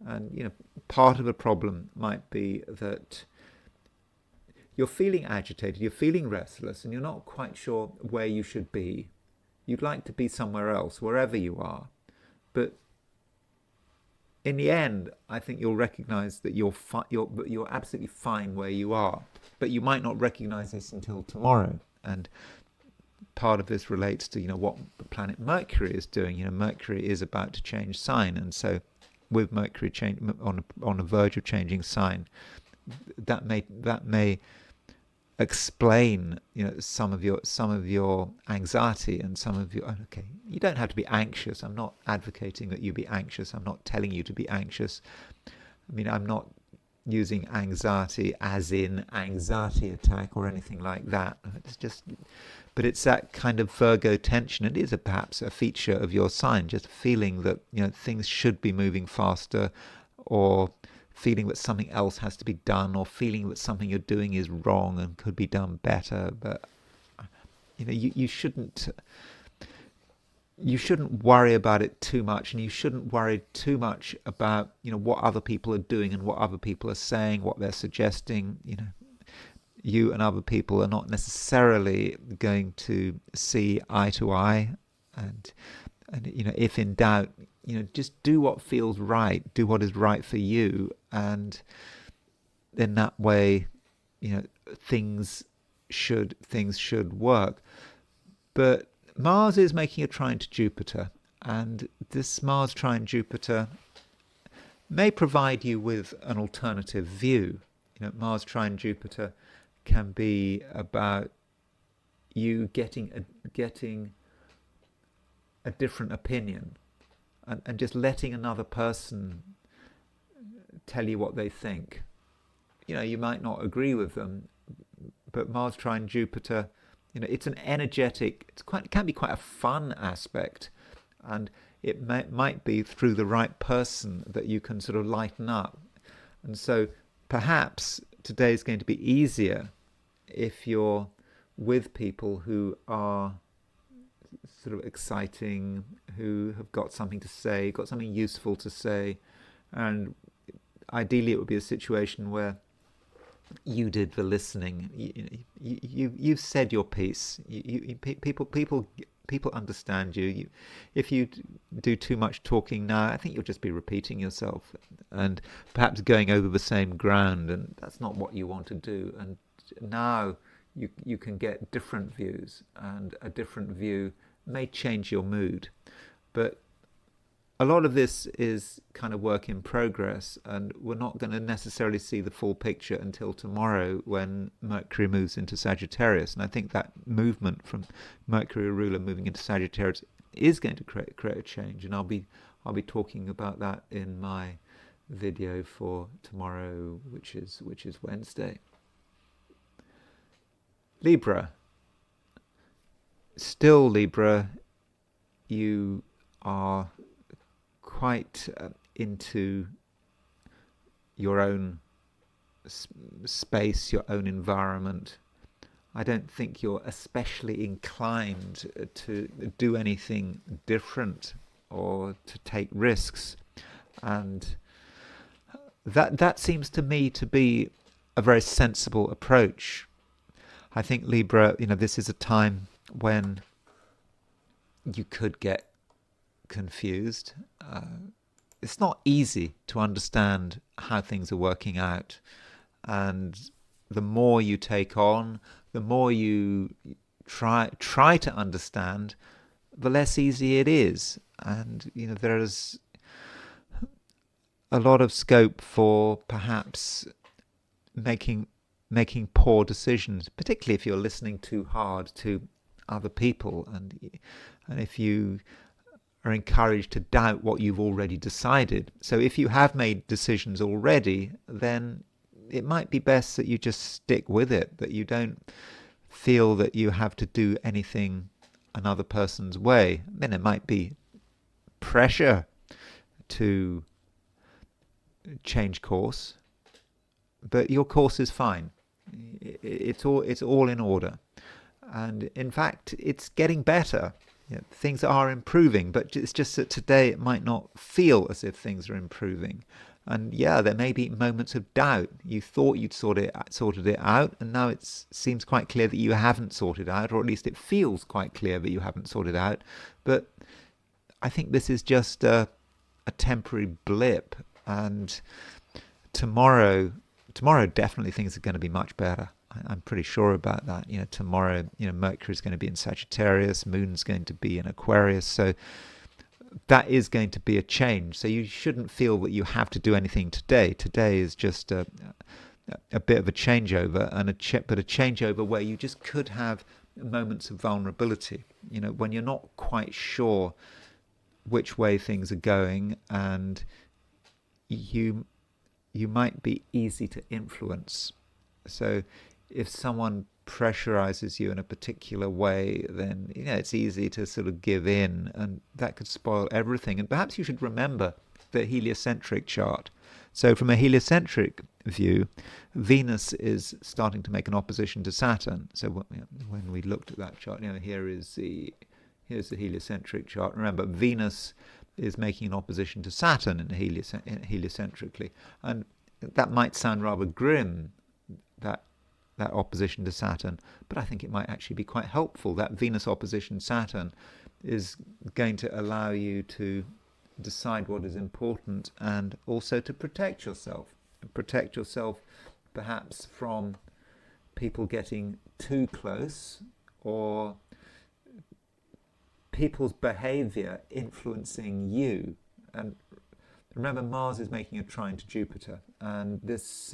And part of the problem might be that you're feeling agitated, you're feeling restless, and you're not quite sure where you should be. You'd like to be somewhere else, wherever you are, but in the end, I think you'll recognize that you're absolutely fine where you are, but you might not recognize this until tomorrow. And part of this relates to what the planet Mercury is doing. Mercury is about to change sign, and so with Mercury on the verge of changing sign, that may explain some of your anxiety and some of your. Okay, you don't have to be anxious. I'm not advocating that you be anxious. I'm not telling you to be anxious. I mean, I'm not using anxiety as in anxiety attack or anything like that. But it's that kind of Virgo tension. It is perhaps a feature of your sign, just feeling that things should be moving faster, or feeling that something else has to be done, or feeling that something you're doing is wrong and could be done better. But you shouldn't worry about it too much, and you shouldn't worry too much about what other people are doing and what other people are saying, what they're suggesting. You and other people are not necessarily going to see eye to eye, and if in doubt, just do what feels right, do what is right for you, and in that way, things should work. But Mars is making a trine to Jupiter, and this Mars trine Jupiter may provide you with an alternative view. Mars trine Jupiter can be about you getting a different opinion, and just letting another person tell you what they think. You might not agree with them, but Mars trine Jupiter, it's an energetic, it can be quite a fun aspect, and it might be through the right person that you can sort of lighten up. And so perhaps today is going to be easier if you're with people who are sort of exciting, who have got something to say, got something useful to say. And ideally it would be a situation where you did the listening. You've said your piece. People understand you. If you do too much talking now, I think you'll just be repeating yourself and perhaps going over the same ground, and that's not what you want to do. And now you can get different views, and a different view may change your mood. But a lot of this is kind of work in progress, and we're not going to necessarily see the full picture until tomorrow when Mercury moves into Sagittarius. And I think that movement from Mercury ruler moving into Sagittarius is going to create a change, and I'll be talking about that in my video for tomorrow, which is Wednesday. Libra. Still, Libra, you are quite into your own space, your own environment. I don't think you're especially inclined to do anything different or to take risks, and that seems to me to be a very sensible approach. I think Libra, this is a time when you could get confused. It's not easy to understand how things are working out, and the more you take on, the more you try to understand, the less easy it is. And there's a lot of scope for perhaps making poor decisions, particularly if you're listening too hard to other people, and if you are encouraged to doubt what you've already decided. So if you have made decisions already, then it might be best that you just stick with it, that you don't feel that you have to do anything another person's way. I mean, it might be pressure to change course, but your course is fine. It's all in order, and in fact, it's getting better. Things are improving, but it's just that today it might not feel as if things are improving. And there may be moments of doubt. You thought you'd sorted it out, and now it seems quite clear that you haven't sorted out, or at least it feels quite clear that you haven't sorted out. But I think this is just a temporary blip, and tomorrow definitely things are going to be much better. I'm pretty sure about that. Tomorrow, Mercury's going to be in Sagittarius, Moon's going to be in Aquarius, so that is going to be a change. So you shouldn't feel that you have to do anything today. Today is just a bit of a changeover, but a changeover where you just could have moments of vulnerability. When you're not quite sure which way things are going, and you might be easy to influence. So if someone pressurizes you in a particular way, then it's easy to sort of give in, and that could spoil everything. And perhaps you should remember the heliocentric chart. So from a heliocentric view, Venus is starting to make an opposition to Saturn. So when we looked at that chart, here's the heliocentric chart. Remember, Venus is making an opposition to Saturn in heliocentrically, and that might sound rather grim, that opposition to Saturn, but I think it might actually be quite helpful. That Venus opposition Saturn is going to allow you to decide what is important, and also to protect yourself perhaps from people getting too close, or people's behavior influencing you. And remember, Mars is making a trine to Jupiter, and this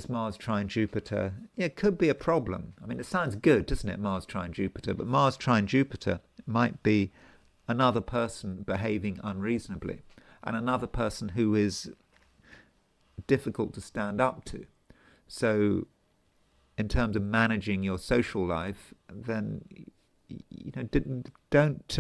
Mars trine Jupiter, could be a problem. I mean, it sounds good, doesn't it, Mars trine Jupiter? But Mars trine Jupiter might be another person behaving unreasonably, and another person who is difficult to stand up to. So in terms of managing your social life, then don't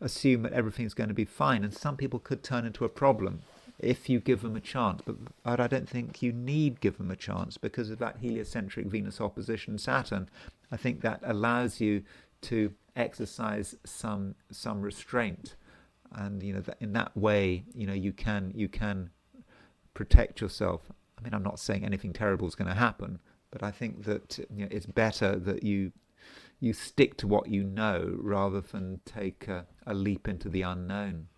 assume that everything's going to be fine, and some people could turn into a problem if you give them a chance. But I don't think you need give them a chance, because of that heliocentric Venus opposition Saturn. I think that allows you to exercise some restraint, and that in that way you can protect yourself. I mean, I'm not saying anything terrible is going to happen, but I think that it's better that you stick to what you know rather than take a leap into the unknown.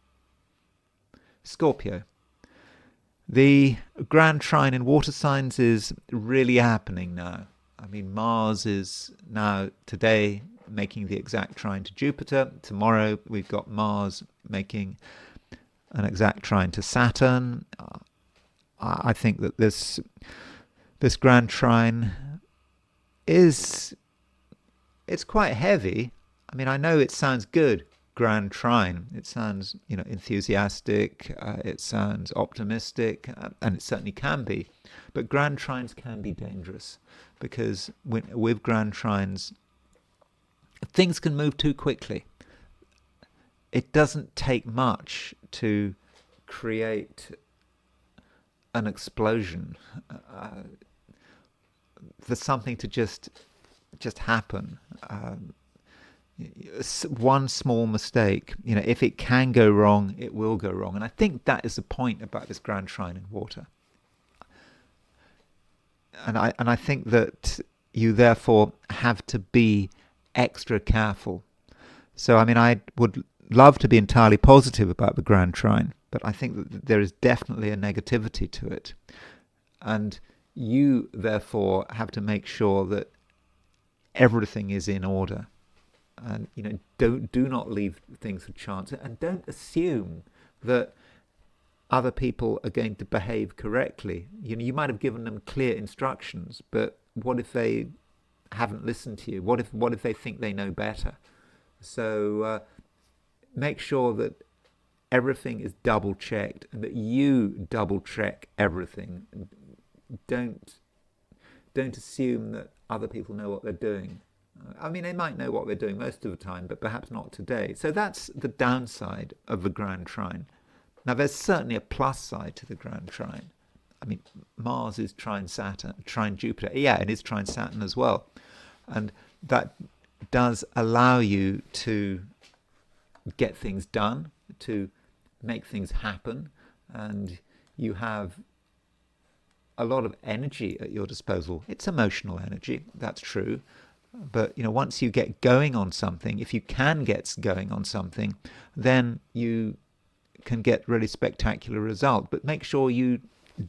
Scorpio. The grand trine in water signs is really happening now. I mean, Mars is now today making the exact trine to Jupiter. Tomorrow we've got Mars making an exact trine to Saturn. I think that this grand trine it's quite heavy. I mean, I know it sounds good, grand trine. It sounds, enthusiastic. It sounds optimistic, and it certainly can be. But grand trines can be dangerous because with grand trines, things can move too quickly. It doesn't take much to create an explosion, for something to just happen. One small mistake, if it can go wrong, it will go wrong. And I think that is the point about this grand trine in water. And I think that you therefore have to be extra careful. So I mean, I would love to be entirely positive about the grand trine, but I think that there is definitely a negativity to it. And you therefore have to make sure that everything is in order. And do not leave things to chance, and don't assume that other people are going to behave correctly. You might have given them clear instructions, but what if they haven't listened to you? What if they think they know better? So make sure that everything is double checked and that you double check everything. Don't assume that other people know what they're doing. I mean, they might know what they're doing most of the time, but perhaps not today. So that's the downside of the grand trine. Now, there's certainly a plus side to the grand trine. I mean, Mars is trine Saturn, trine Jupiter. Yeah, it is trine Saturn as well. And that does allow you to get things done, to make things happen, and you have a lot of energy at your disposal. It's emotional energy, that's true. But once you get going on something, if you can get going on something, then you can get really spectacular results. But make sure you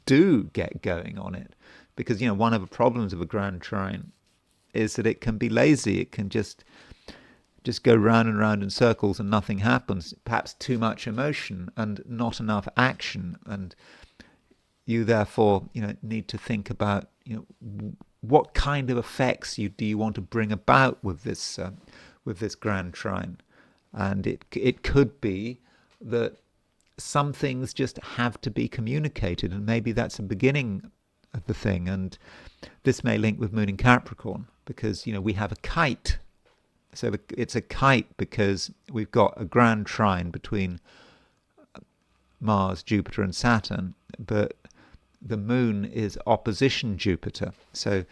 do get going on it, because one of the problems of a grand trine is that it can be lazy. It can just go round and round in circles and nothing happens. Perhaps too much emotion and not enough action, and you therefore need to think about what kind of effects do you want to bring about with this grand trine. And it could be that some things just have to be communicated, and maybe that's the beginning of the thing. And this may link with Moon in Capricorn, because we have a kite. So it's a kite because we've got a grand trine between Mars, Jupiter, and Saturn, but the Moon is opposition Jupiter. So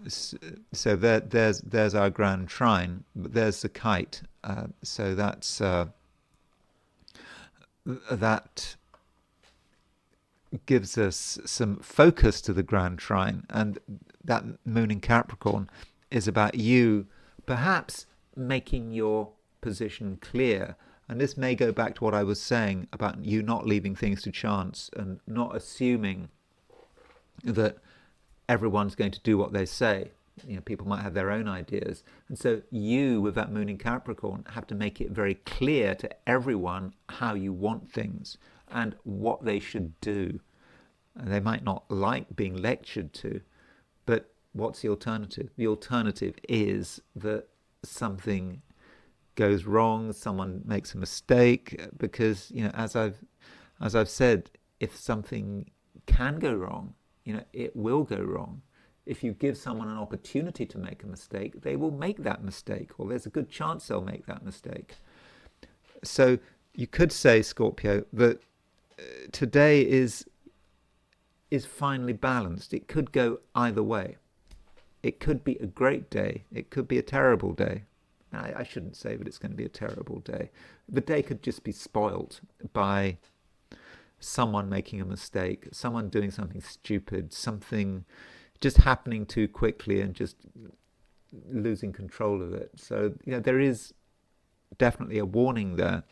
there's our grand trine, but there's the kite. So that's that gives us some focus to the grand trine, and that Moon in Capricorn is about you perhaps making your position clear. And this may go back to what I was saying about you not leaving things to chance and not assuming that everyone's going to do what they say. People might have their own ideas. And so you, with that Moon in Capricorn, have to make it very clear to everyone how you want things and what they should do. And they might not like being lectured to, but what's the alternative? The alternative is that something goes wrong, someone makes a mistake, because as I've said, if something can go wrong, it will go wrong. If you give someone an opportunity to make a mistake, they will make that mistake, or there's a good chance they'll make that mistake. So you could say, Scorpio, that today is finely balanced. It could go either way. It could be a great day. It could be a terrible day. I shouldn't say that it's going to be a terrible day. The day could just be spoilt by someone making a mistake, someone doing something stupid, something just happening too quickly and just losing control of it. So there is definitely a warning there.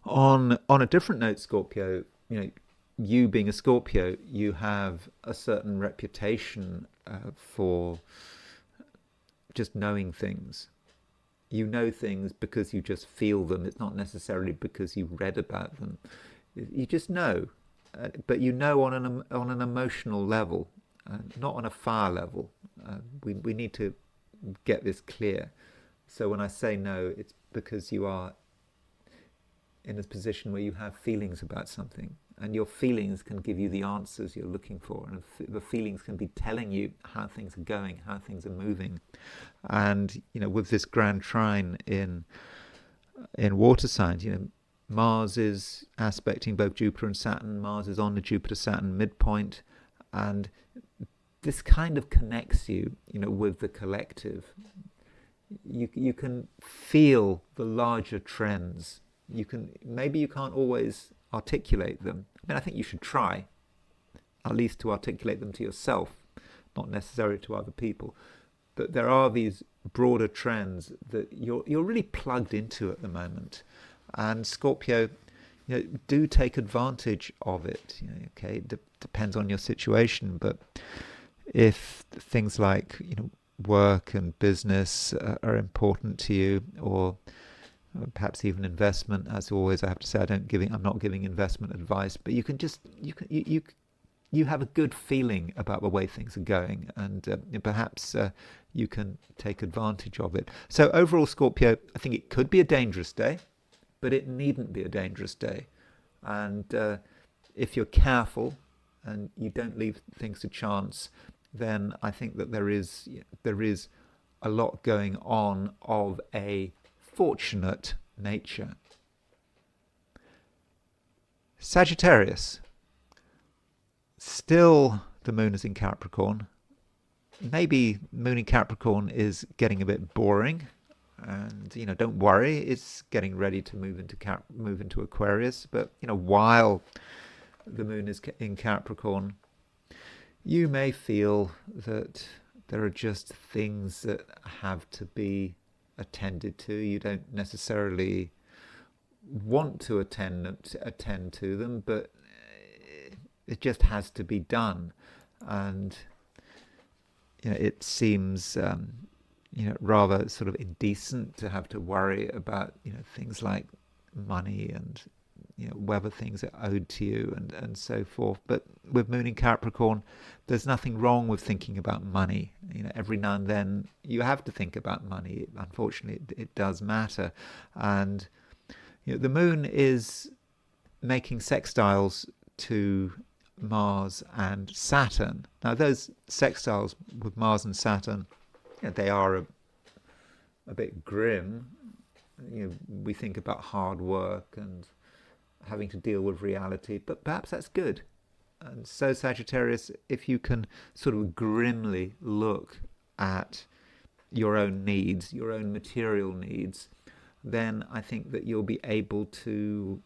On a different note, Scorpio, you being a Scorpio, you have a certain reputation for just knowing things. You know things because you just feel them. It's not necessarily because you read about them. You just know, but you know on an emotional level, not on a fire level. We need to get this clear. So when I say no, it's because you are in a position where you have feelings about something, and your feelings can give you the answers you're looking for, and the feelings can be telling you how things are going, how things are moving. And with this grand trine in water signs, Mars is aspecting both Jupiter and Saturn. Mars is on the Jupiter-Saturn midpoint, and this kind of connects you, with the collective. You can feel the larger trends. Maybe you can't always articulate them. I mean, I think you should try, at least to articulate them to yourself, not necessarily to other people. But there are these broader trends that you're really plugged into at the moment, and Scorpio, do take advantage of it. Okay, it depends on your situation, but if things like work and business are important to you, or perhaps even investment. As always, I have to say I'm not giving investment advice, but you have a good feeling about the way things are going, and perhaps you can take advantage of it. So overall, Scorpio, I think it could be a dangerous day, but it needn't be a dangerous day. And if you're careful and you don't leave things to chance, then I think that there is a lot going on of a fortunate nature. Sagittarius. Still, the moon is in Capricorn. Maybe moon in Capricorn is getting a bit boring, and don't worry, it's getting ready to move into Aquarius. But while the moon is in Capricorn, you may feel that there are just things that have to be attended to. You don't necessarily want to attend to them, but it just has to be done. And it seems rather sort of indecent to have to worry about things like money and whether things are owed to you and so forth. But with moon in Capricorn, there's nothing wrong with thinking about money. Every now and then you have to think about money. Unfortunately, it does matter. And the moon is making sextiles to Mars and Saturn. Now, those sextiles with Mars and Saturn, they are a bit grim. We think about hard work and having to deal with reality, but perhaps that's good. And so, Sagittarius, if you can sort of grimly look at your own needs, your own material needs, then I think that you'll be able to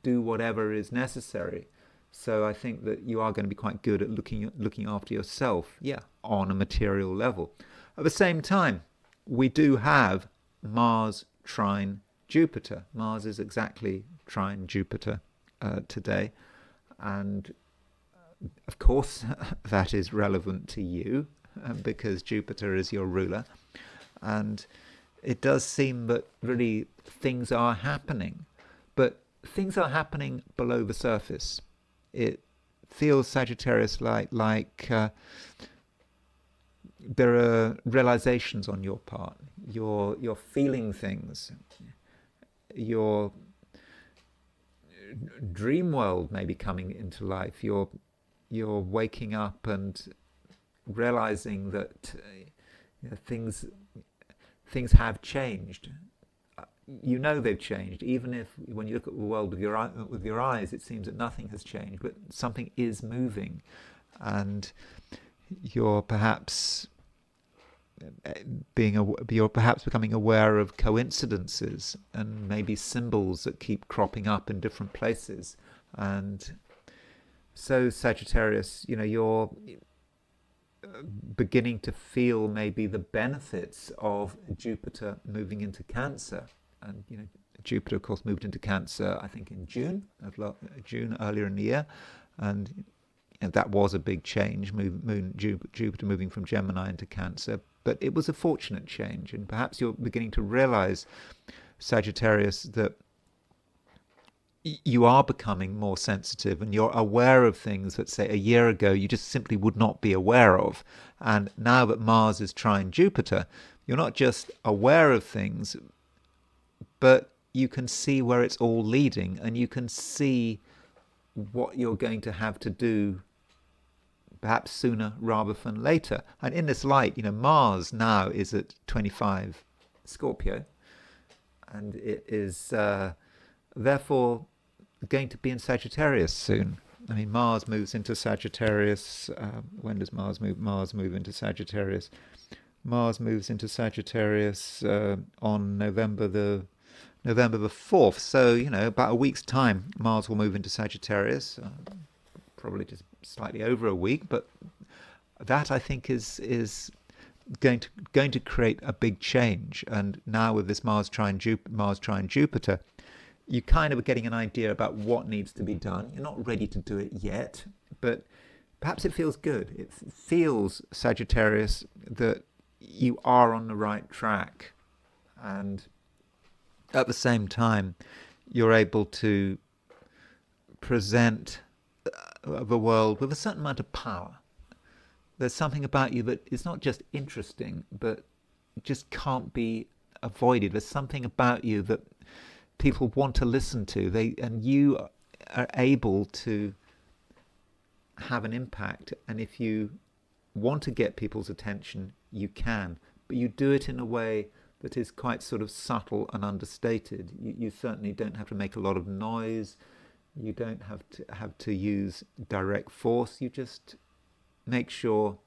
do whatever is necessary. So I think that you are going to be quite good at looking after yourself, on a material level. At the same time, we do have Mars trine Jupiter. Mars is exactly trine Jupiter today, and of course that is relevant to you because Jupiter is your ruler, and it does seem that really things are happening, but things are happening below the surface. It feels, Sagittarius, like there are realizations on your part. You're feeling things. Your dream world may be coming into life. You're waking up and realizing that things have changed. They've changed, even if when you look at the world with your eyes, it seems that nothing has changed, but something is moving, and you're perhaps becoming aware of coincidences and maybe symbols that keep cropping up in different places. And so, Sagittarius, you're beginning to feel maybe the benefits of Jupiter moving into Cancer. And Jupiter, of course, moved into Cancer, I think, in June earlier in the year, and that was a big change, Jupiter moving from Gemini into Cancer. But it was a fortunate change, and perhaps you're beginning to realize, Sagittarius, that you are becoming more sensitive and you're aware of things that, say, a year ago you just simply would not be aware of. And now that Mars is trine Jupiter, you're not just aware of things, but you can see where it's all leading, and you can see what you're going to have to do perhaps sooner rather than later. And in this light, Mars now is at 25 Scorpio, and it is therefore going to be in Sagittarius soon. I mean, Mars moves into Sagittarius. When does Mars move? Mars move into Sagittarius. Mars moves into Sagittarius on November the 4th. So, about a week's time, Mars will move into Sagittarius. Probably just slightly over a week, but that, I think, is going to create a big change. And now with this Mars trine Jupiter, you kind of are getting an idea about what needs to be done. You're not ready to do it yet, but perhaps it feels good. It feels, Sagittarius, that you are on the right track, and at the same time you're able to present the world with a certain amount of power. There's something about you that is not just interesting, but just can't be avoided. There's something about you that people want to listen to. And you are able to have an impact. And if you want to get people's attention, you can. But you do it in a way that is quite sort of subtle and understated. You certainly don't have to make a lot of noise. You don't have to use direct force. You just make sure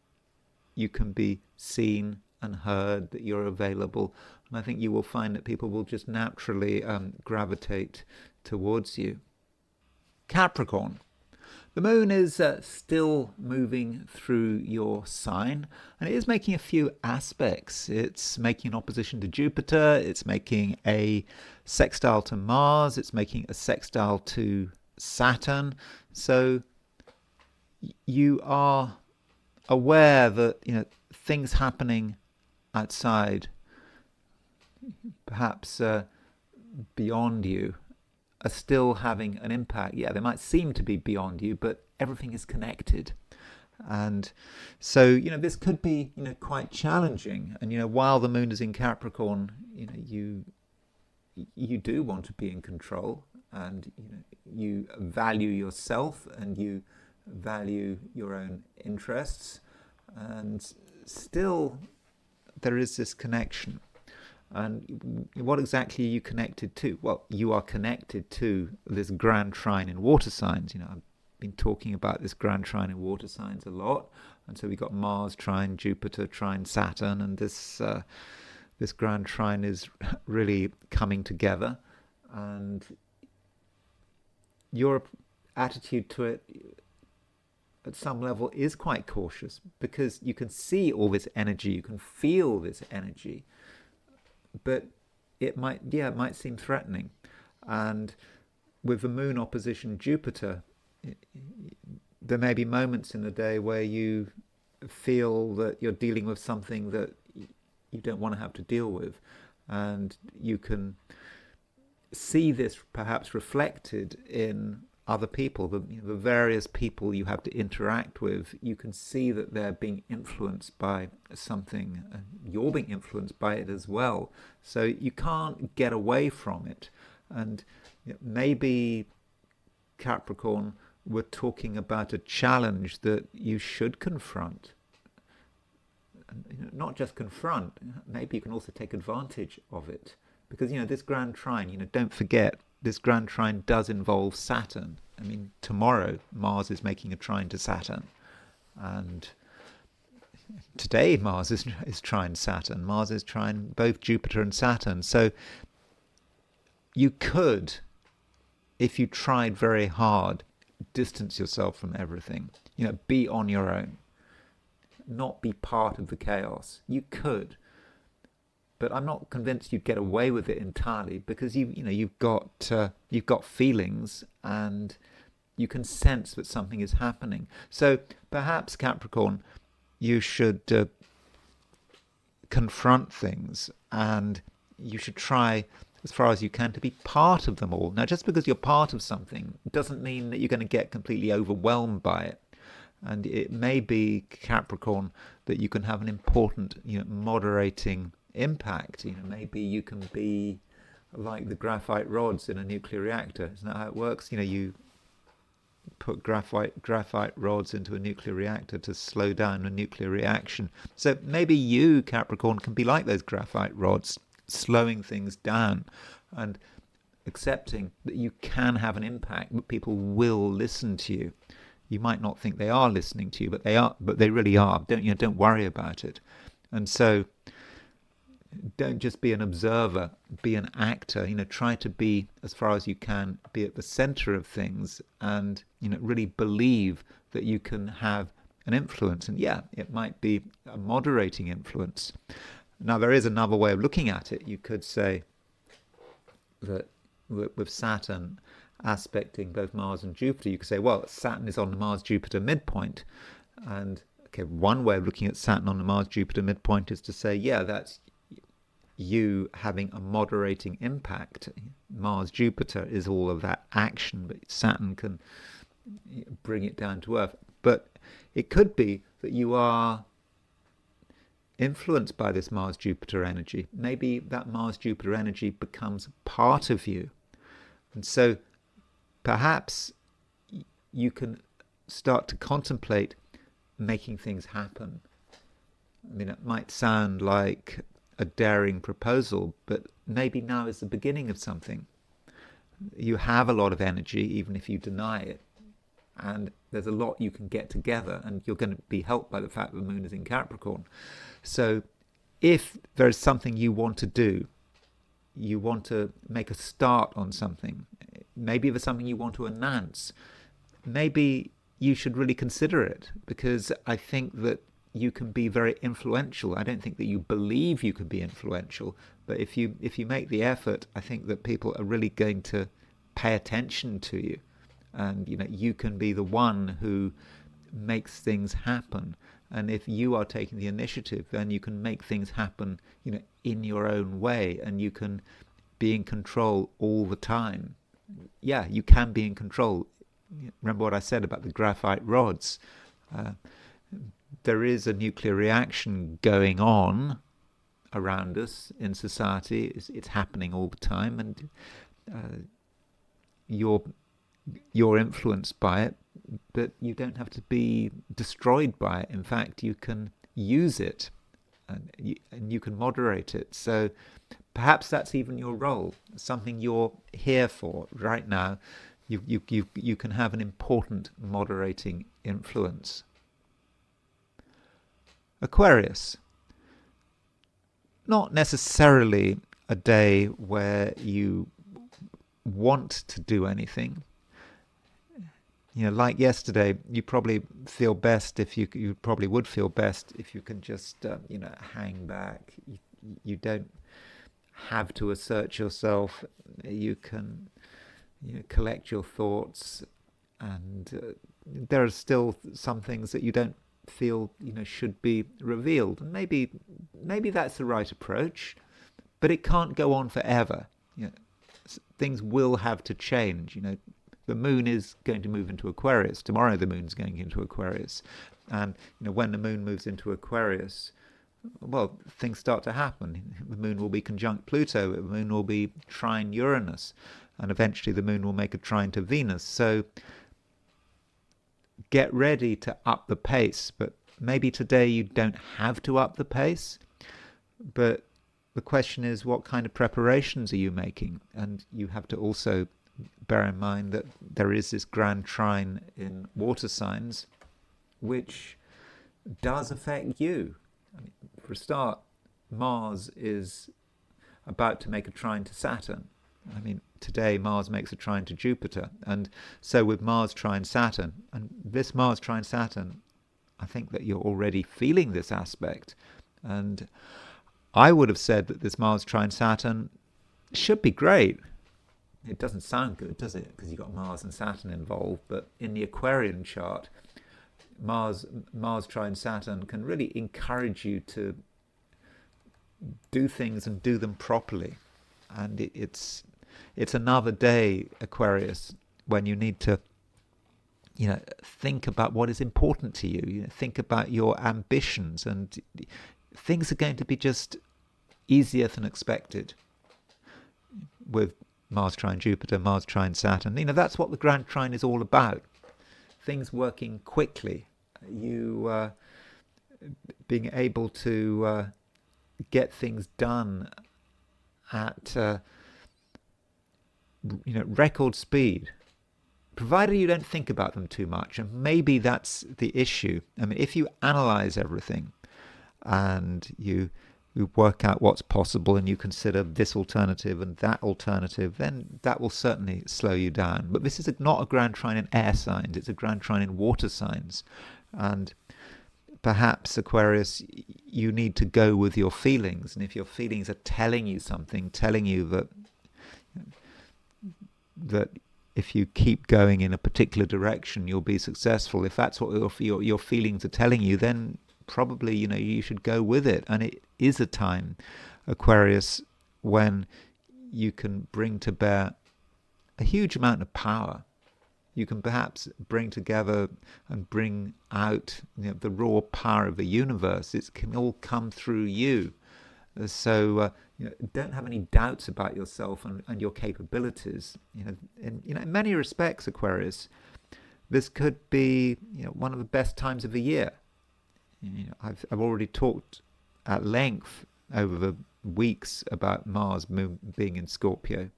you can be seen and heard, that you're available. And I think you will find that people will just naturally gravitate towards you. Capricorn. The moon is still moving through your sign, and it is making a few aspects. It's making an opposition to Jupiter, it's making a sextile to Mars, it's making a sextile to Saturn. So you are aware that things happening outside, perhaps beyond you, are still having an impact. Yeah, they might seem to be beyond you, but everything is connected. And so, this could be, quite challenging. And, while the moon is in Capricorn, you do want to be in control, and, you value yourself and you value your own interests. And still, there is this connection. And what exactly are you connected to? Well, you are connected to this grand trine in water signs. I've been talking about this grand trine in water signs a lot. And so we got Mars trine Jupiter trine Saturn, and this grand trine is really coming together. And your attitude to it, at some level, is quite cautious, because you can see all this energy, you can feel this energy, but it might seem threatening. And with the moon opposition Jupiter, there may be moments in the day where you feel that you're dealing with something that you don't want to have to deal with, and you can see this perhaps reflected in other people, the various people you have to interact with. You can see that they're being influenced by something, and you're being influenced by it as well. So you can't get away from it. And maybe, Capricorn, we're talking about a challenge that you should confront. Not just confront, maybe you can also take advantage of it. Because, this grand trine, don't forget, this grand trine does involve Saturn. I mean, tomorrow Mars is making a trine to Saturn. And today Mars is trine Saturn. Mars is trine both Jupiter and Saturn. So you could, if you tried very hard, distance yourself from everything. Be on your own. Not be part of the chaos. You could. But I'm not convinced you'd get away with it entirely, because you've got feelings, and You can sense that something is happening. So perhaps, Capricorn, you should confront things, and you should try as far as you can to be part of them all. Now, just because you're part of something doesn't mean that you're going to get completely overwhelmed by it. And it may be, Capricorn, that you can have an important, moderating impact. Maybe you can be like the graphite rods in a nuclear reactor. Isn't that how it works? You put graphite rods into a nuclear reactor to slow down a nuclear reaction. So maybe you, Capricorn, can be like those graphite rods, slowing things down and accepting that you can have an impact, that people will listen to you. You might not think they are listening to you, but they are. But they really are. Don't worry about it. And so, don't just be an observer. Be an actor. Try to be, as far as you can, be at the center of things, and really believe that you can have an influence. And yeah, it might be a moderating influence. Now, there is another way of looking at it. You could say that with Saturn aspecting both Mars and Jupiter, you could say, well, Saturn is on the Mars-Jupiter midpoint. And okay, one way of looking at Saturn on the Mars-Jupiter midpoint is to say, yeah, that's you having a moderating impact. Mars-Jupiter is all of that action, but Saturn can bring it down to earth. But it could be that you are influenced by this Mars-Jupiter energy. Maybe that Mars-Jupiter energy becomes part of you. And so perhaps you can start to contemplate making things happen. I mean, it might sound like a daring proposal, but maybe now is the beginning of something. You have a lot of energy, even if you deny it. And there's a lot you can get together, and you're going to be helped by the fact that the moon is in Capricorn. So if there's something you want to do, you want to make a start on something, maybe there's something you want to announce, maybe you should really consider it, because I think that you can be very influential. I don't think that you believe you can be influential, but if you make the effort, I think that people are really going to pay attention to you, and you can be the one who makes things happen. And if you are taking the initiative, then you can make things happen, in your own way, and you can be in control all the time. Yeah, you can be in control. Remember what I said about the graphite rods. There is a nuclear reaction going on around us in society. It's happening all the time, and you're influenced by it, but you don't have to be destroyed by it. In fact, you can use it, and you can moderate it. So perhaps that's even your role, something you're here for right now. You can have an important moderating influence. Aquarius, not necessarily a day where you want to do anything. Like yesterday, you probably feel best if you probably would feel best if you can just hang back. You don't have to assert yourself. You can collect your thoughts, and there are still some things that you don't feel should be revealed. And maybe that's the right approach, but it can't go on forever. Things will have to change. The moon is going to move into Aquarius. Tomorrow the moon's going into Aquarius. And when the moon moves into Aquarius, well, things start to happen. The moon will be conjunct Pluto. The moon will be trine Uranus. And eventually the moon will make a trine to Venus. So get ready to up the pace. But maybe today you don't have to up the pace. But the question is, what kind of preparations are you making? And you have to also bear in mind that there is this grand trine in water signs, which does affect you. For a start, Mars is about to make a trine to Saturn. Today Mars makes a trine to Jupiter, and so with Mars trine Saturn, and this Mars trine Saturn, I think that you're already feeling this aspect. And I would have said that this Mars trine Saturn should be great, It doesn't sound good, does it? Because you've got Mars and Saturn involved. But in the Aquarian chart, Mars trine Saturn can really encourage you to do things and do them properly. And it's another day, Aquarius, when you need to think about what is important to you. Think about your ambitions, and things are going to be just easier than expected with Mars trine Jupiter, Mars trine Saturn. That's what the Grand Trine is all about. Things working quickly. You being able to get things done at record speed, provided you don't think about them too much. And maybe that's the issue. I mean, if you analyze everything and you work out what's possible and you consider this alternative and that alternative, then that will certainly slow you down. But this is not a Grand Trine in air signs, it's a Grand Trine in water signs. And perhaps, Aquarius, you need to go with your feelings. And if your feelings are telling you something, telling you that if you keep going in a particular direction, you'll be successful. If that's what your feelings are telling you, then probably you should go with it. And it is a time, Aquarius, when you can bring to bear a huge amount of power. You can perhaps bring together and bring out the raw power of the universe. It can all come through you. So don't have any doubts about yourself and your capabilities. In many respects, Aquarius, this could be one of the best times of the year. I've already talked at length over the weeks about Mars being in Scorpio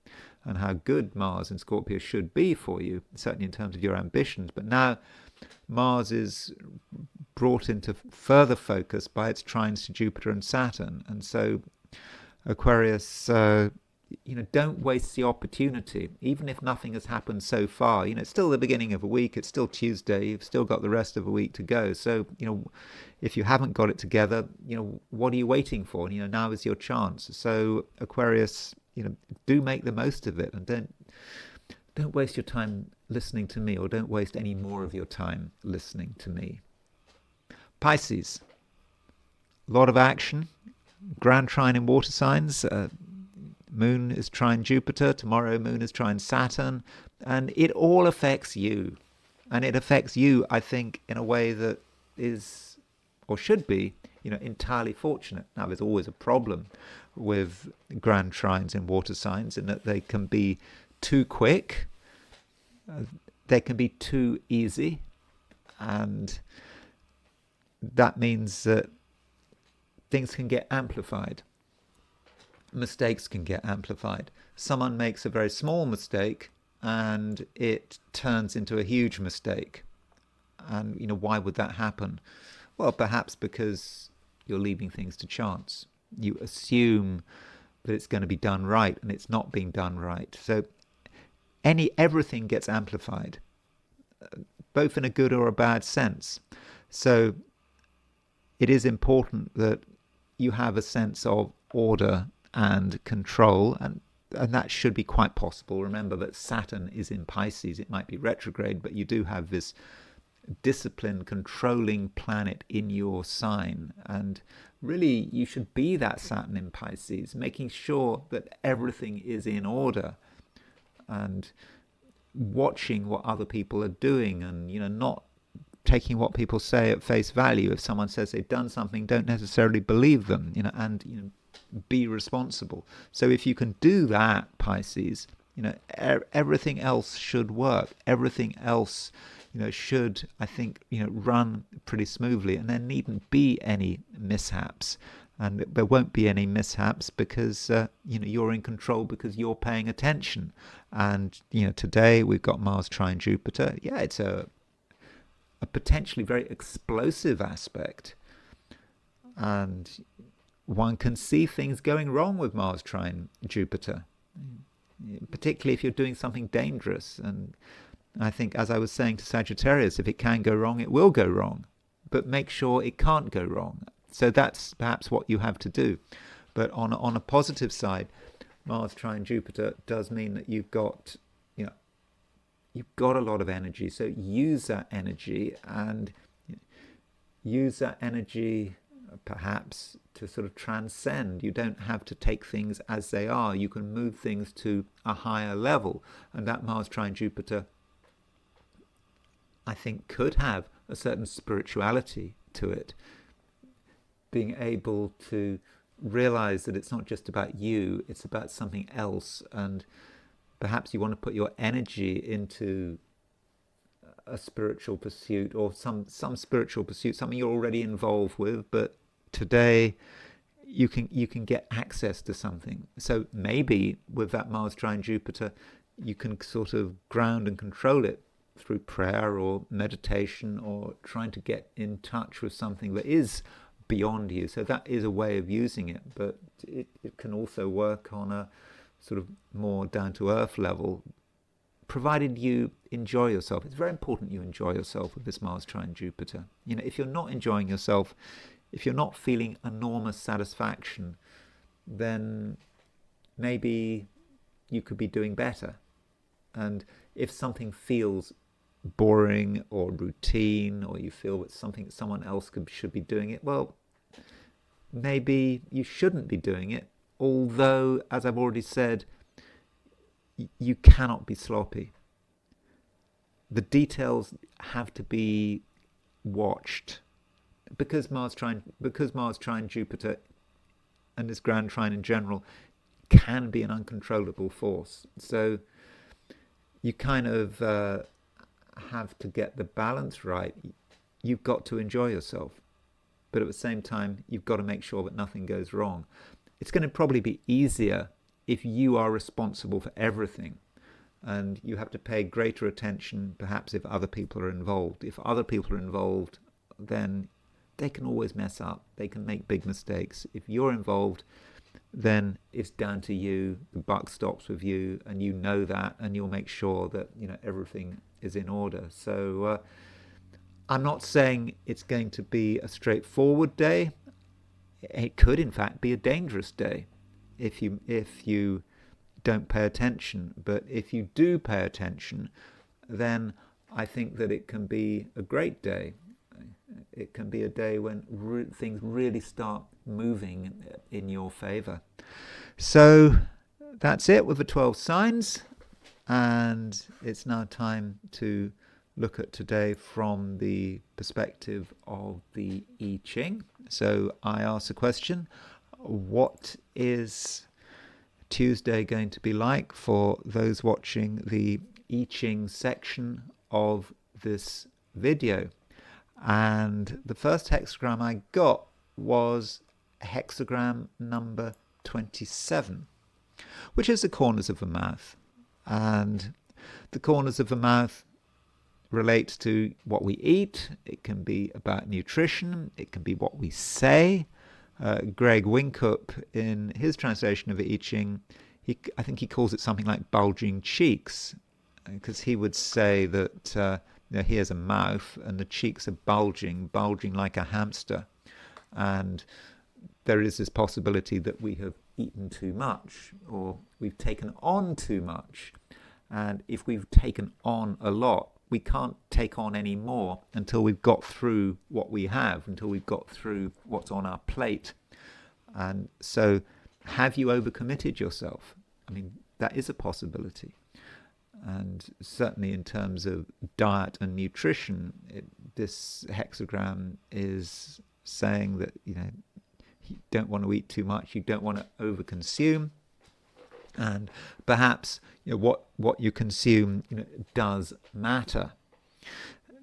and how good Mars in Scorpio should be for you, certainly in terms of your ambitions. But now Mars is brought into further focus by its trines to Jupiter and Saturn. And so, Aquarius, don't waste the opportunity, even if nothing has happened so far. It's still the beginning of a week, it's still Tuesday, you've still got the rest of a week to go. So, if you haven't got it together, what are you waiting for? Now is your chance. So, Aquarius, do make the most of it, and don't waste your time listening to me, or don't waste any more of your time listening to me. Pisces, a lot of action, Grand Trine in water signs. Moon is trine Jupiter, tomorrow Moon is trine Saturn, and it all affects you. And it affects you, I think, in a way that is, or should be, entirely fortunate. Now, there's always a problem with Grand Trines in water signs in that they can be too quick, they can be too easy, and that means that things can get amplified. Mistakes can get amplified. Someone makes a very small mistake and it turns into a huge mistake. And why would that happen? Well, perhaps because you're leaving things to chance. You assume that it's going to be done right, and it's not being done right. So everything gets amplified, both in a good or a bad sense. So it is important that you have a sense of order and control, and that should be quite possible. Remember that Saturn is in Pisces. It might be retrograde, but you do have this disciplined, controlling planet in your sign, and really you should be that Saturn in Pisces, making sure that everything is in order and watching what other people are doing, and not taking what people say at face value. If someone says they've done something, don't necessarily believe them, and be responsible. So if you can do that, Pisces, everything else should work. Everything else, should, I think, run pretty smoothly, and there needn't be any mishaps. And there won't be any mishaps because you're in control, because you're paying attention. And today we've got Mars trine Jupiter. Yeah, it's a potentially very explosive aspect, and one can see things going wrong with Mars trine Jupiter, particularly if you're doing something dangerous. And I think, as I was saying to Sagittarius, if it can go wrong, it will go wrong, but make sure it can't go wrong. So that's perhaps what you have to do. But on a positive side, Mars trine Jupiter does mean that you've got, you've got a lot of energy. So use that energy, and use that energy perhaps to sort of transcend. You don't have to take things as they are. You can move things to a higher level. And that Mars trine Jupiter, I think, could have a certain spirituality to it. Being able to realize that it's not just about you, it's about something else. And perhaps you want to put your energy into a spiritual pursuit, or some spiritual pursuit, something you're already involved with, but today you can get access to something. So maybe with that Mars trine Jupiter, you can sort of ground and control it through prayer or meditation, or trying to get in touch with something that is beyond you. So that is a way of using it, but it can also work on a sort of more down-to-earth level, provided you enjoy yourself. It's very important you enjoy yourself with this Mars trine Jupiter. If you're not enjoying yourself, if you're not feeling enormous satisfaction, then maybe you could be doing better. And if something feels boring or routine, or you feel that someone else should be doing it, well, maybe you shouldn't be doing it. Although, as I've already said, you cannot be sloppy. The details have to be watched, because Mars trine Jupiter and this grand trine in general can be an uncontrollable force. So you kind of have to get the balance right. You've got to enjoy yourself, but at the same time, you've got to make sure that nothing goes wrong. It's going to probably be easier if you are responsible for everything, and you have to pay greater attention perhaps if other people are involved. If other people are involved, then they can always mess up. They can make big mistakes. If you're involved, then it's down to you. The buck stops with you, and you know that, and you'll make sure that everything is in order. So I'm not saying it's going to be a straightforward day. It could, in fact, be a dangerous day if you don't pay attention. But if you do pay attention, then I think that it can be a great day. It can be a day when things really start moving in your favor. So that's it with the 12 signs, and it's now time to look at today from the perspective of the I Ching. So I ask the question, what is Tuesday going to be like for those watching the I Ching section of this video? And the first hexagram I got was hexagram number 27, which is the corners of the mouth. And the corners of the mouth relate to what we eat. It can be about nutrition. It can be what we say. Greg Winkup, in his translation of the I Ching, I think he calls it something like bulging cheeks, because he would say that he has a mouth and the cheeks are bulging like a hamster. And there is this possibility that we have eaten too much, or we've taken on too much. And if we've taken on a lot, we can't take on any more until we've got through what we have, until we've got through what's on our plate. And so, have you overcommitted yourself? I mean, that is a possibility. And certainly in terms of diet and nutrition, this hexagram is saying that you don't want to eat too much, you don't want to overconsume, and perhaps what you consume does matter.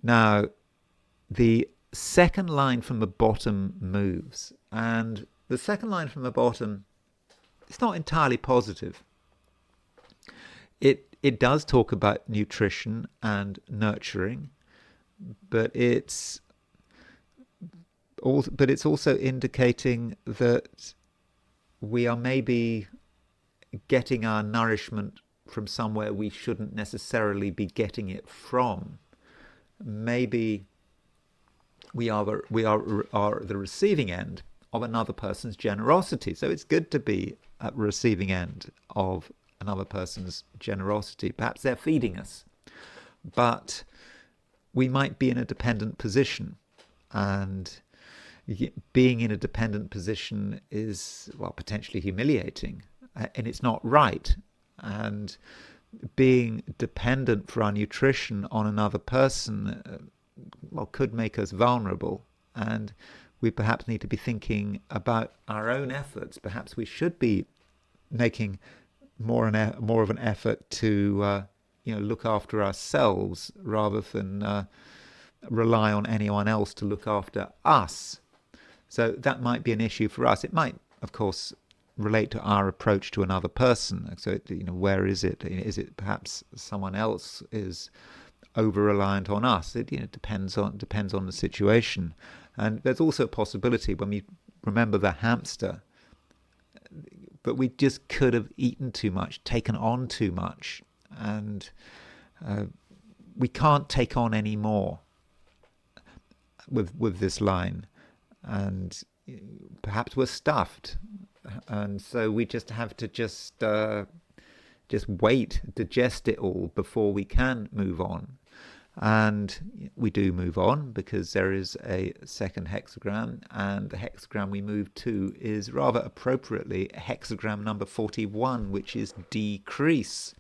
Now, the second line from the bottom moves, and the second line from the bottom, it's not entirely positive. It does talk about nutrition and nurturing, but it's also indicating that we are maybe getting our nourishment from somewhere we shouldn't necessarily be getting it from. Maybe we are the receiving end of another person's generosity. So it's good to be at the receiving end of another person's generosity. Perhaps they're feeding us, but we might be in a dependent position, and being in a dependent position is, well, potentially humiliating, and it's not right. And being dependent for our nutrition on another person, well, could make us vulnerable, and we perhaps need to be thinking about our own efforts. Perhaps we should be making more of an effort to look after ourselves rather than rely on anyone else to look after us. So that might be an issue for us. It might, of course, relate to our approach to another person. So, where is it? Is it perhaps someone else is over-reliant on us? It depends on the situation. And there's also a possibility, when we remember the hamster, but we just could have eaten too much, taken on too much, and we can't take on any more with this line. And perhaps we're stuffed, and so we just have to just wait, digest it all before we can move on. And we do move on because there is a second hexagram, and the hexagram we move to is rather appropriately hexagram number 41, which is decrease.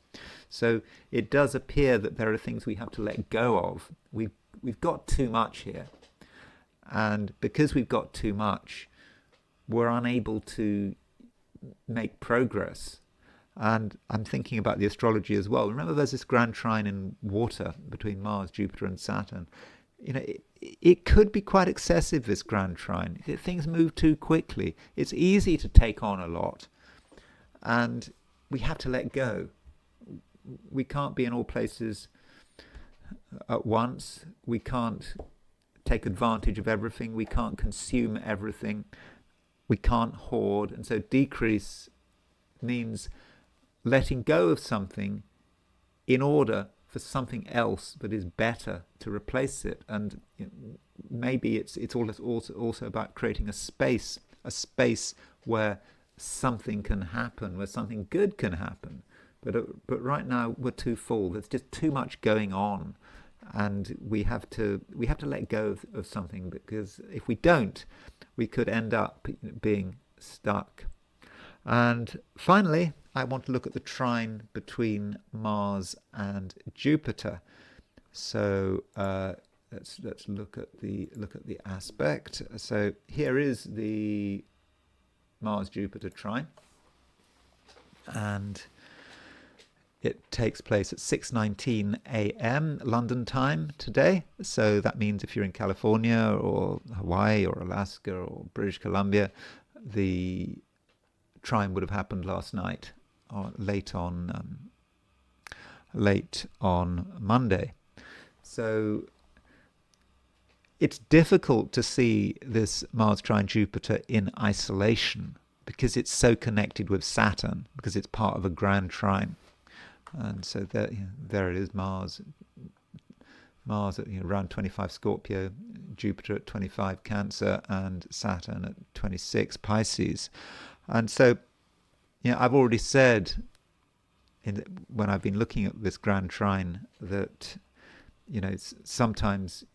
So it does appear that there are things we have to let go of. We've got too much here. And because we've got too much, we're unable to make progress. And I'm thinking about the astrology as well. Remember, there's this grand trine in water between Mars, Jupiter, and Saturn. It could be quite excessive, this grand trine. Things move too quickly. It's easy to take on a lot, and we have to let go. We can't be in all places at once. We can't take advantage of everything. We can't consume everything. We can't hoard. And so decrease means letting go of something in order for something else that is better to replace it. And maybe it's also about creating a space where something can happen, where something good can happen. But right now we're too full. There's just too much going on. And we have to let go of something, because if we don't, we could end up being stuck. And finally, I want to look at the trine between Mars and Jupiter. So let's look at the aspect. So here is the Mars-Jupiter trine, and it takes place at 6:19 a.m. London time today. So that means if you're in California or Hawaii or Alaska or British Columbia, the trine would have happened last night, or late on Monday. So it's difficult to see this Mars trine Jupiter in isolation, because it's so connected with Saturn, because it's part of a grand trine. And so there it is, Mars at around 25 Scorpio, Jupiter at 25 Cancer, and Saturn at 26 Pisces. And so, I've already said when I've been looking at this grand trine that, sometimes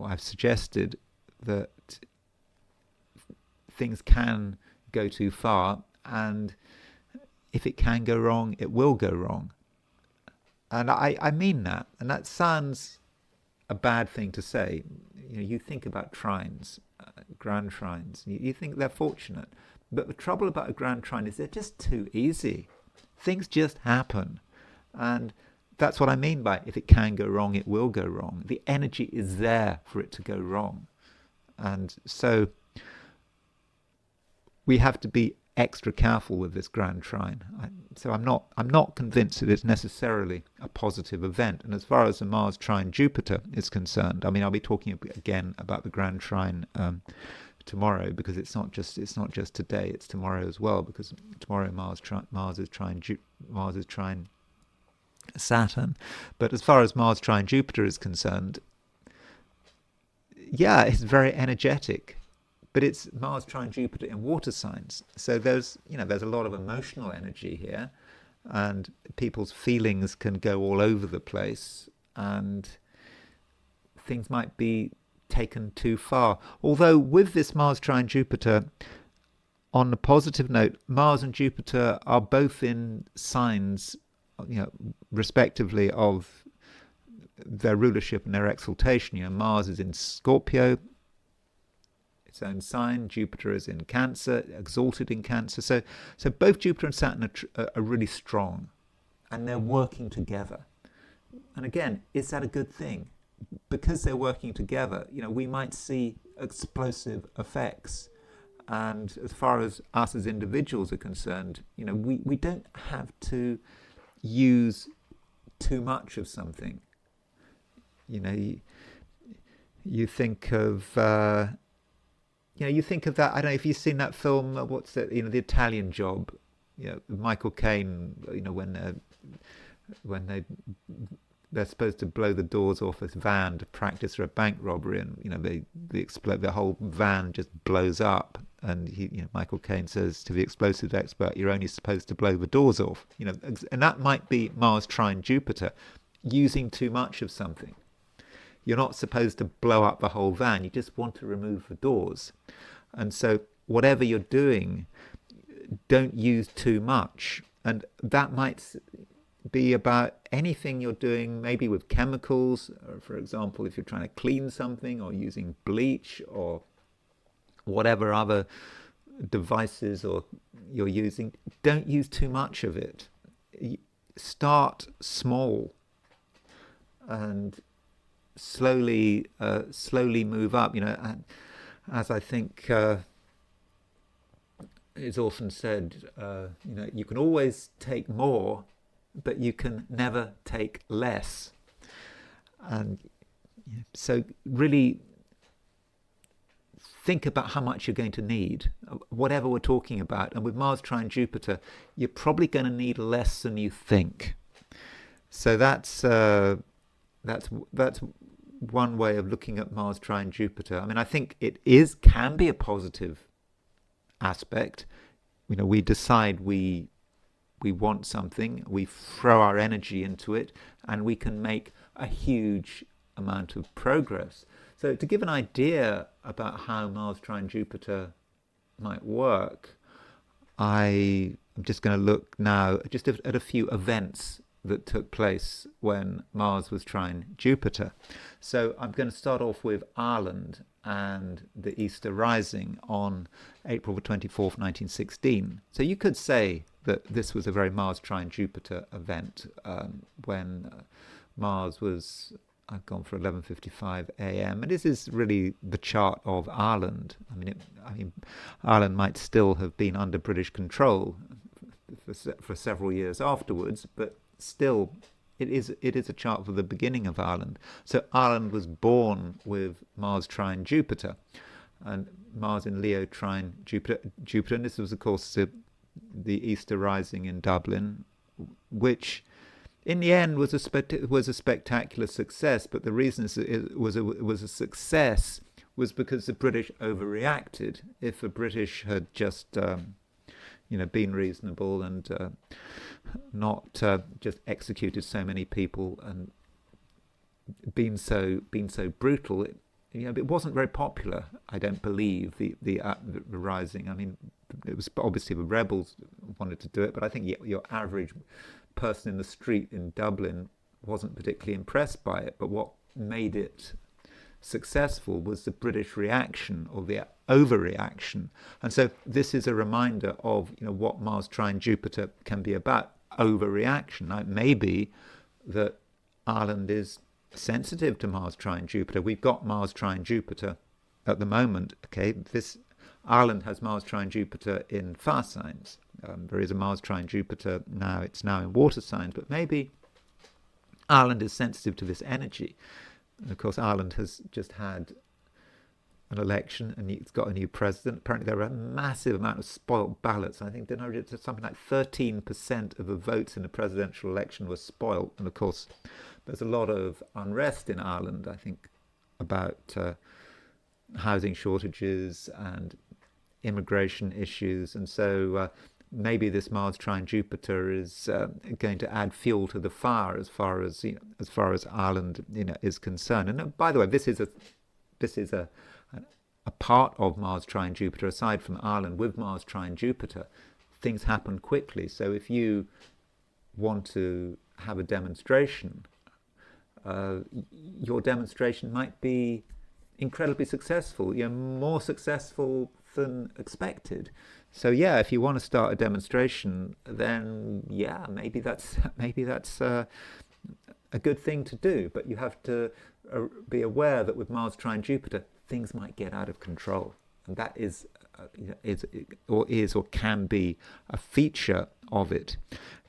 I've suggested that things can go too far, and if it can go wrong, it will go wrong. And I mean that. And that sounds a bad thing to say. You think about trines, grand trines, you think they're fortunate. But the trouble about a grand trine is they're just too easy. Things just happen. And that's what I mean by, if it can go wrong, it will go wrong. The energy is there for it to go wrong. And so we have to be extra careful with this grand trine. So I'm not convinced that it's necessarily a positive event. And as far as the Mars trine Jupiter is concerned, I'll be talking again about the grand trine tomorrow, because it's not just today, it's tomorrow as well, because tomorrow Mars is trine Saturn. But as far as Mars trine Jupiter is concerned, it's very energetic. but it's Mars trine Jupiter in water signs. So there's a lot of emotional energy here, and people's feelings can go all over the place, and things might be taken too far. Although with this Mars trine Jupiter, on a positive note, Mars and Jupiter are both in signs, respectively, of their rulership and their exaltation. Mars is in Scorpio, its own sign. Jupiter is in Cancer, exalted in Cancer. So both Jupiter and Saturn are really strong, and they're working together. And again, is that a good thing? Because they're working together, we might see explosive effects. And as far as us as individuals are concerned, we don't have to use too much of something. You think of you think of that. I don't know if you've seen that film. What's that? The Italian Job. Michael Caine. When they're supposed to blow the doors off his van to practice for a bank robbery, and they explode. The whole van just blows up, and Michael Caine says to the explosives expert, "You're only supposed to blow the doors off." And that might be Mars trine Jupiter, using too much of something. You're not supposed to blow up the whole van. You just want to remove the doors. And so whatever you're doing, don't use too much. And that might be about anything you're doing, maybe with chemicals, or for example, if you're trying to clean something, or using bleach, or whatever other devices or you're using. Don't use too much of it. Start small and slowly move up. As I think is often said, you can always take more, but you can never take less. And so really think about how much you're going to need, whatever we're talking about. And with Mars trine Jupiter, you're probably going to need less than you think. So that's one way of looking at Mars trine Jupiter. I mean, I think it can be a positive aspect. We decide we want something, we throw our energy into it, and we can make a huge amount of progress. So to give an idea about how Mars trine Jupiter might work, I'm just going to look now just at a few events that took place when Mars was trine Jupiter. So I'm going to start off with Ireland and the Easter Rising on April the 24th, 1916. So you could say that this was a very Mars trine Jupiter event, when Mars was, I've gone for 11:55 a.m. and this is really the chart of Ireland. I mean, Ireland might still have been under British control for several years afterwards, but still, it is a chart for the beginning of Ireland. So Ireland was born with Mars trine Jupiter, and Mars in Leo trine Jupiter, and this was, of course, the Easter Rising in Dublin, which in the end was a spectacular success. But the reason it was a success was because the British overreacted. If the British had just been reasonable and not just executed so many people and been so brutal, it wasn't very popular. I don't believe the rising. I mean, it was obviously the rebels wanted to do it, but I think your average person in the street in Dublin wasn't particularly impressed by it. But what made it successful was the British reaction, or the overreaction. And so this is a reminder of what Mars trine Jupiter can be about: overreaction. Now, it may be that Ireland is sensitive to Mars trine Jupiter. We've got Mars trine Jupiter at the moment. Okay, Ireland has Mars trine Jupiter in fire signs. There is a Mars trine Jupiter now. It's now in water signs, but maybe Ireland is sensitive to this energy. And of course, Ireland has just had an election, and it's got a new president. Apparently, there are a massive amount of spoilt ballots. I think it's something like 13% of the votes in the presidential election were spoilt. And of course, there's a lot of unrest in Ireland, I think, about housing shortages and immigration issues, and so maybe this Mars trine Jupiter is going to add fuel to the fire as far as as far as Ireland is concerned. And by the way, this is a part of Mars trine Jupiter. Aside from Ireland, with Mars trine Jupiter, things happen quickly. So if you want to have a demonstration, your demonstration might be incredibly successful, more successful than expected. So yeah, if you want to start a demonstration, then yeah, maybe that's a good thing to do. But you have to be aware that with Mars trine Jupiter, things might get out of control, and that is or can be a feature of it.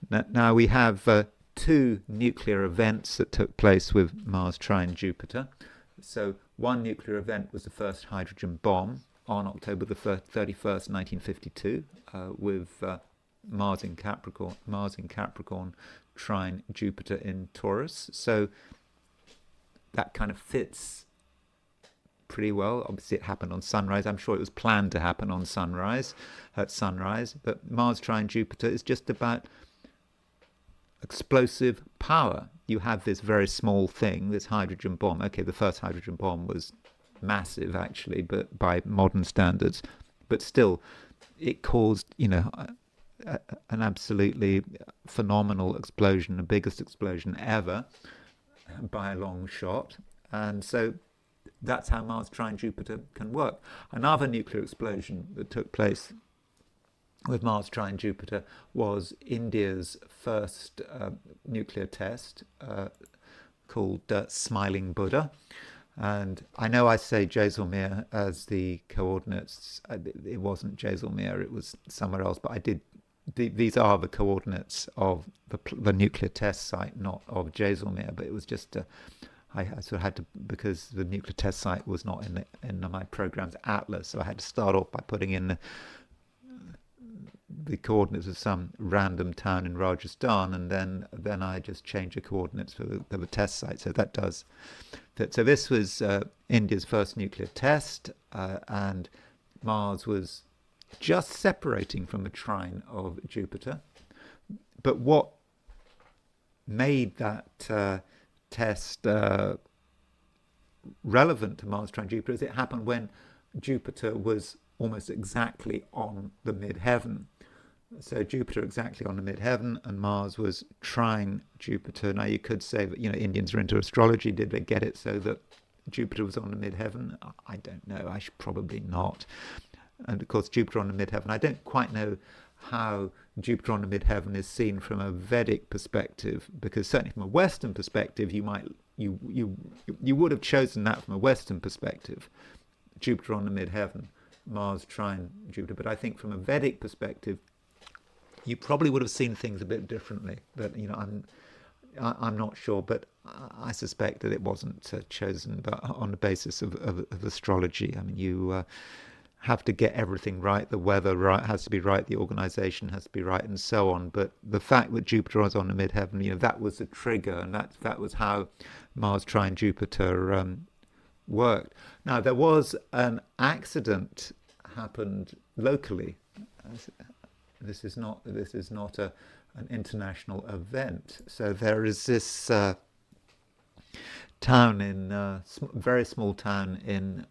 Now we have two nuclear events that took place with Mars trine Jupiter. So one nuclear event was the first hydrogen bomb on October the 31st, 1952, with Mars in Capricorn, trine Jupiter in Taurus. So that kind of fits pretty well. Obviously, it happened on sunrise. I'm sure it was planned to happen on at sunrise. But Mars trine Jupiter is just about explosive power. You have this very small thing, this hydrogen bomb. Okay, the first hydrogen bomb was massive, actually, but by modern standards. But still, it caused, an absolutely phenomenal explosion, the biggest explosion ever, by a long shot. And so that's how Mars trine Jupiter can work. Another nuclear explosion that took place with Mars trine Jupiter was India's first nuclear test, called Smiling Buddha. And I know I say Jaisalmer as the coordinates. It wasn't Jaisalmer, it was somewhere else, but I did. These are the coordinates of the nuclear test site, not of Jaisalmer, but it was just I sort of had to, because the nuclear test site was not in my program's atlas, so I had to start off by putting in the coordinates of some random town in Rajasthan, and then I just changed the coordinates for the test site. So that does that. So this was India's first nuclear test, and Mars was just separating from the trine of Jupiter. But what made that test relevant to Mars trine Jupiter is it happened when Jupiter was almost exactly on the midheaven. So Jupiter exactly on the midheaven, and Mars was trine Jupiter. Now you could say that Indians are into astrology. Did they get it so that Jupiter was on the midheaven? I don't know. I should probably not. And of course, Jupiter on the midheaven. I don't quite know how Jupiter on the midheaven is seen from a Vedic perspective, because certainly from a Western perspective, you would have chosen that from a Western perspective, Jupiter on the midheaven, Mars trine Jupiter. But I think from a Vedic perspective, you probably would have seen things a bit differently. But I'm not sure, but I suspect that it wasn't chosen, but on the basis of astrology. I mean, you have to get everything right. The weather has to be right. The organization has to be right, and so on. But the fact that Jupiter was on the midheaven, that was the trigger, and that was how Mars trine Jupiter worked. Now there was an accident happened locally. This is not an international event. So there is this town very small town in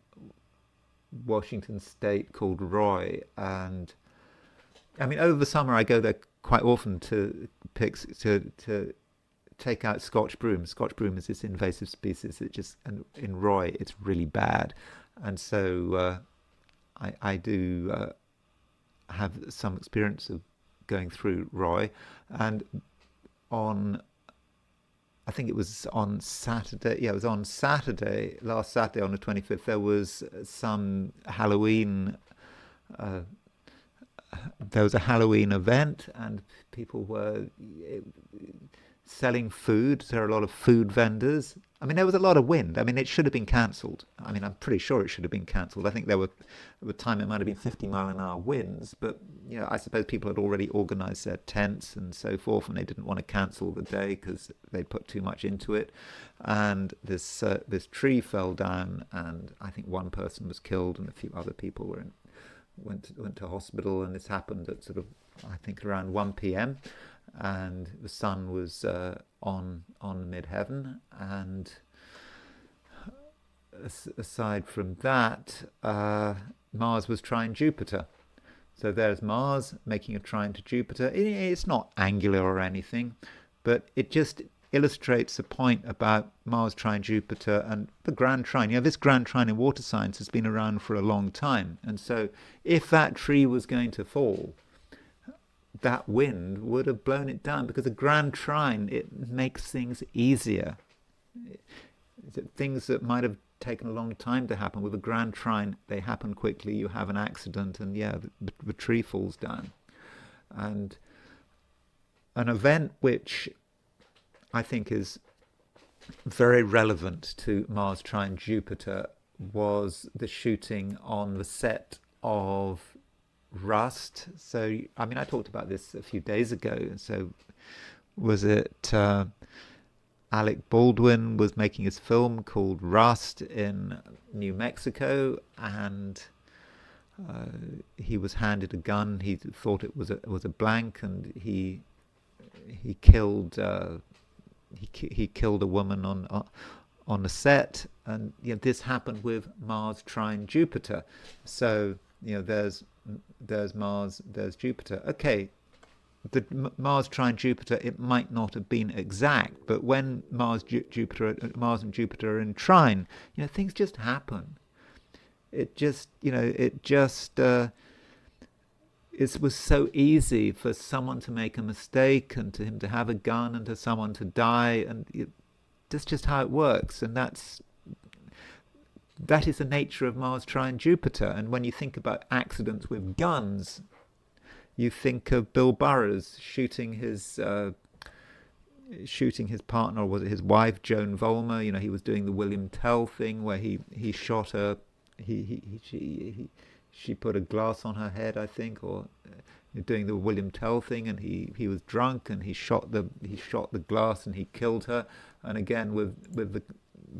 Washington State called Roy, and I mean over the summer I go there quite often to take out Scotch broom. Scotch broom is this invasive species and in Roy it's really bad, and so I do have some experience of going through Roy, and I think it was on Saturday. Yeah, it was on Saturday, last Saturday on the 25th. There was some Halloween. There was a Halloween event, and people were selling food. There are a lot of food vendors. I mean, there was a lot of wind. I mean, it should have been cancelled. I mean, I'm pretty sure it should have been cancelled. I think there were, at the time, it might have been 50-mile-an-hour winds. But, you know, I suppose people had already organised their tents and so forth, and they didn't want to cancel the day because they put too much into it. And this tree fell down, and I think one person was killed, and a few other people went to hospital. And this happened at sort of, I think, around 1 p.m. and the sun was on midheaven. And aside from that, Mars was trine Jupiter. So there's Mars making a trine to Jupiter. It's not angular or anything, but it just illustrates a point about Mars trine Jupiter and the grand trine. You know, this grand trine in water signs has been around for a long time. And so if that tree was going to fall, that wind would have blown it down, because a grand trine, it makes things easier. Things that might have taken a long time to happen, with a grand trine, they happen quickly. You have an accident, and yeah, the tree falls down. And an event which I think is very relevant to Mars trine Jupiter was the shooting on the set of Rust. So, I mean, I talked about this a few days ago. So, was it Alec Baldwin was making his film called Rust in New Mexico, and he was handed a gun. He thought it was a blank, and he killed he killed a woman on the set. And you know, this happened with Mars trine Jupiter. So you know, there's Mars, there's Jupiter. Okay, the Mars trine Jupiter, it might not have been exact, but when Mars and Jupiter are in trine, you know, things just happen. It just, you know, it was so easy for someone to make a mistake, and to him to have a gun, and to someone to die, and that's just how it works. And that is the nature of Mars trine Jupiter. And when you think about accidents with guns, you think of Bill Burroughs shooting his partner, or was it his wife, Joan Volmer? You know, he was doing the William Tell thing where he shot her. She put a glass on her head, I think, or doing the William Tell thing, and he was drunk, and he shot the glass, and he killed her. And again with the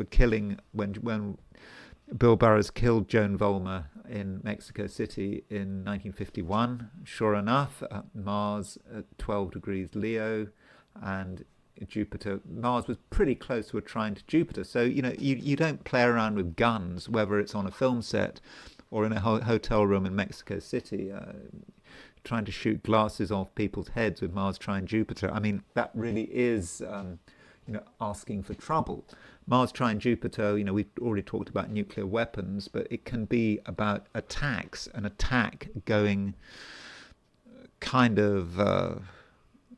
killing, when Bill Burroughs killed Joan Volmer in Mexico City in 1951. Sure enough, Mars at 12 degrees Leo, and Jupiter. Mars was pretty close to a trine to Jupiter. So, you know, you don't play around with guns, whether it's on a film set or in a hotel room in Mexico City, trying to shoot glasses off people's heads with Mars trine Jupiter. I mean, that really is asking for trouble. Mars trine Jupiter, you know, we've already talked about nuclear weapons, but it can be about attacks, an attack going kind of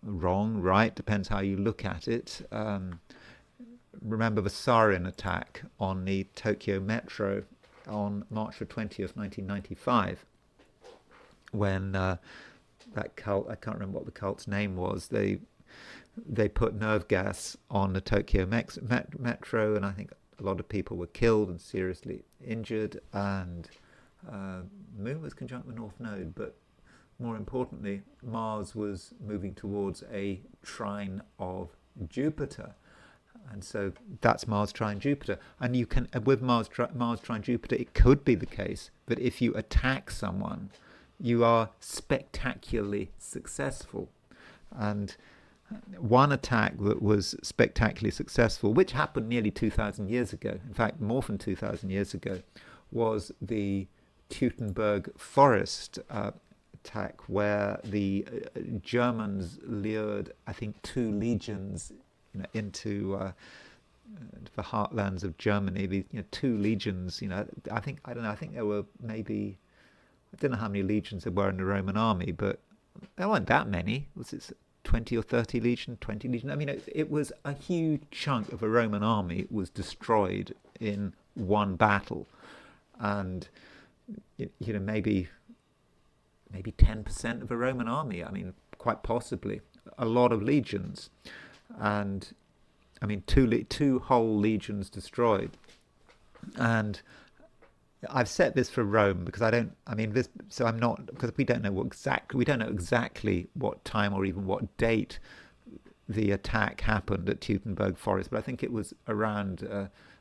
wrong, right? Depends how you look at it. Remember the sarin attack on the Tokyo metro on March the 20th, 1995, when that cult, I can't remember what the cult's name was, they put nerve gas on the Tokyo metro, and I think a lot of people were killed and seriously injured. And Moon was conjunct with North Node, but more importantly, Mars was moving towards a trine of Jupiter. And so that's Mars trine Jupiter. And you can, with Mars trine Jupiter, it could be the case that if you attack someone, you are spectacularly successful. And one attack that was spectacularly successful, which happened nearly 2,000 years ago, in fact more than 2,000 years ago, was the Teutoburg forest attack, where the Germans lured, I think, 2 legions into the heartlands of Germany. These 2 legions. I think there were maybe, I don't know how many legions there were in the Roman army, but there weren't that many. Was it 20 or 30 legion, 20 legion? I mean, it was a huge chunk of a Roman army was destroyed in one battle. And maybe 10% of a Roman army, I mean, quite possibly a lot of legions. and I mean two whole legions destroyed. And I've set this for Rome because I don't. I mean, this. So I'm not, because we don't know we don't know exactly what time or even what date the attack happened at Teutoburg Forest, but I think it was around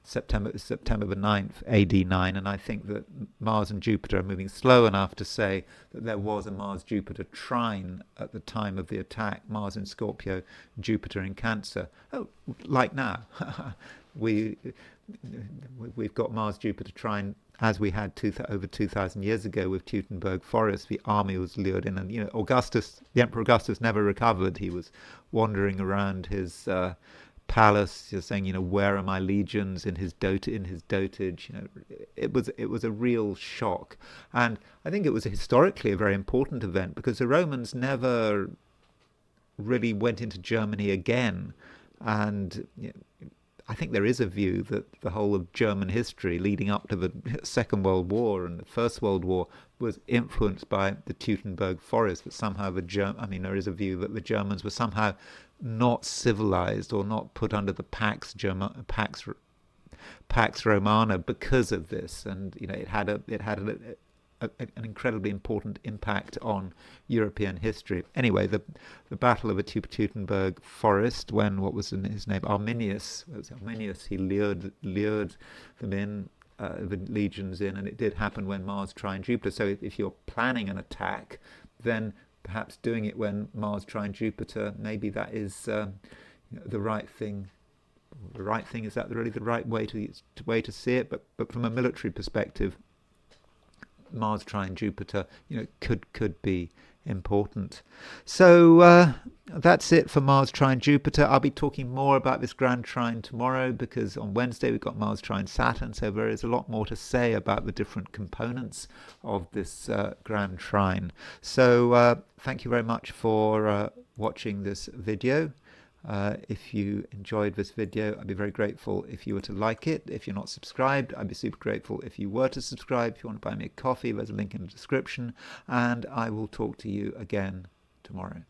September the 9th, AD 9, and I think that Mars and Jupiter are moving slow enough to say that there was a Mars-Jupiter trine at the time of the attack, Mars in Scorpio, Jupiter in Cancer. Oh, like now. we, we've got Mars-Jupiter trine as we had over 2,000 years ago with Teutoburg Forest. The army was lured in, and the Emperor Augustus never recovered. He was wandering around his palace, just saying, where are my legions, in his dotage. It was a real shock, and I think it was historically a very important event because the Romans never really went into Germany again, and I think there is a view that the whole of German history leading up to the Second World War and the First World War was influenced by the Teutoburg Forest, that somehow there is a view that the Germans were somehow not civilized or not put under the Pax Romana because of this, and it had an incredibly important impact on European history. Anyway, the Battle of the Teutoburg Forest, when his name, Arminius, he lured them in, the legions in, and it did happen when Mars trine Jupiter. So if you're planning an attack, then perhaps doing it when Mars trine Jupiter, maybe that is the right thing. The right thing, is that really the right way to see it? But from a military perspective, Mars trine Jupiter, could be important. So that's it for Mars trine Jupiter. I'll be talking more about this grand trine tomorrow, because on Wednesday we've got Mars trine Saturn, so there is a lot more to say about the different components of this grand trine. So thank you very much for watching this video. If you enjoyed this video, I'd be very grateful if you were to like it. If you're not subscribed, I'd be super grateful if you were to subscribe. If you want to buy me a coffee, there's a link in the description, and I will talk to you again tomorrow.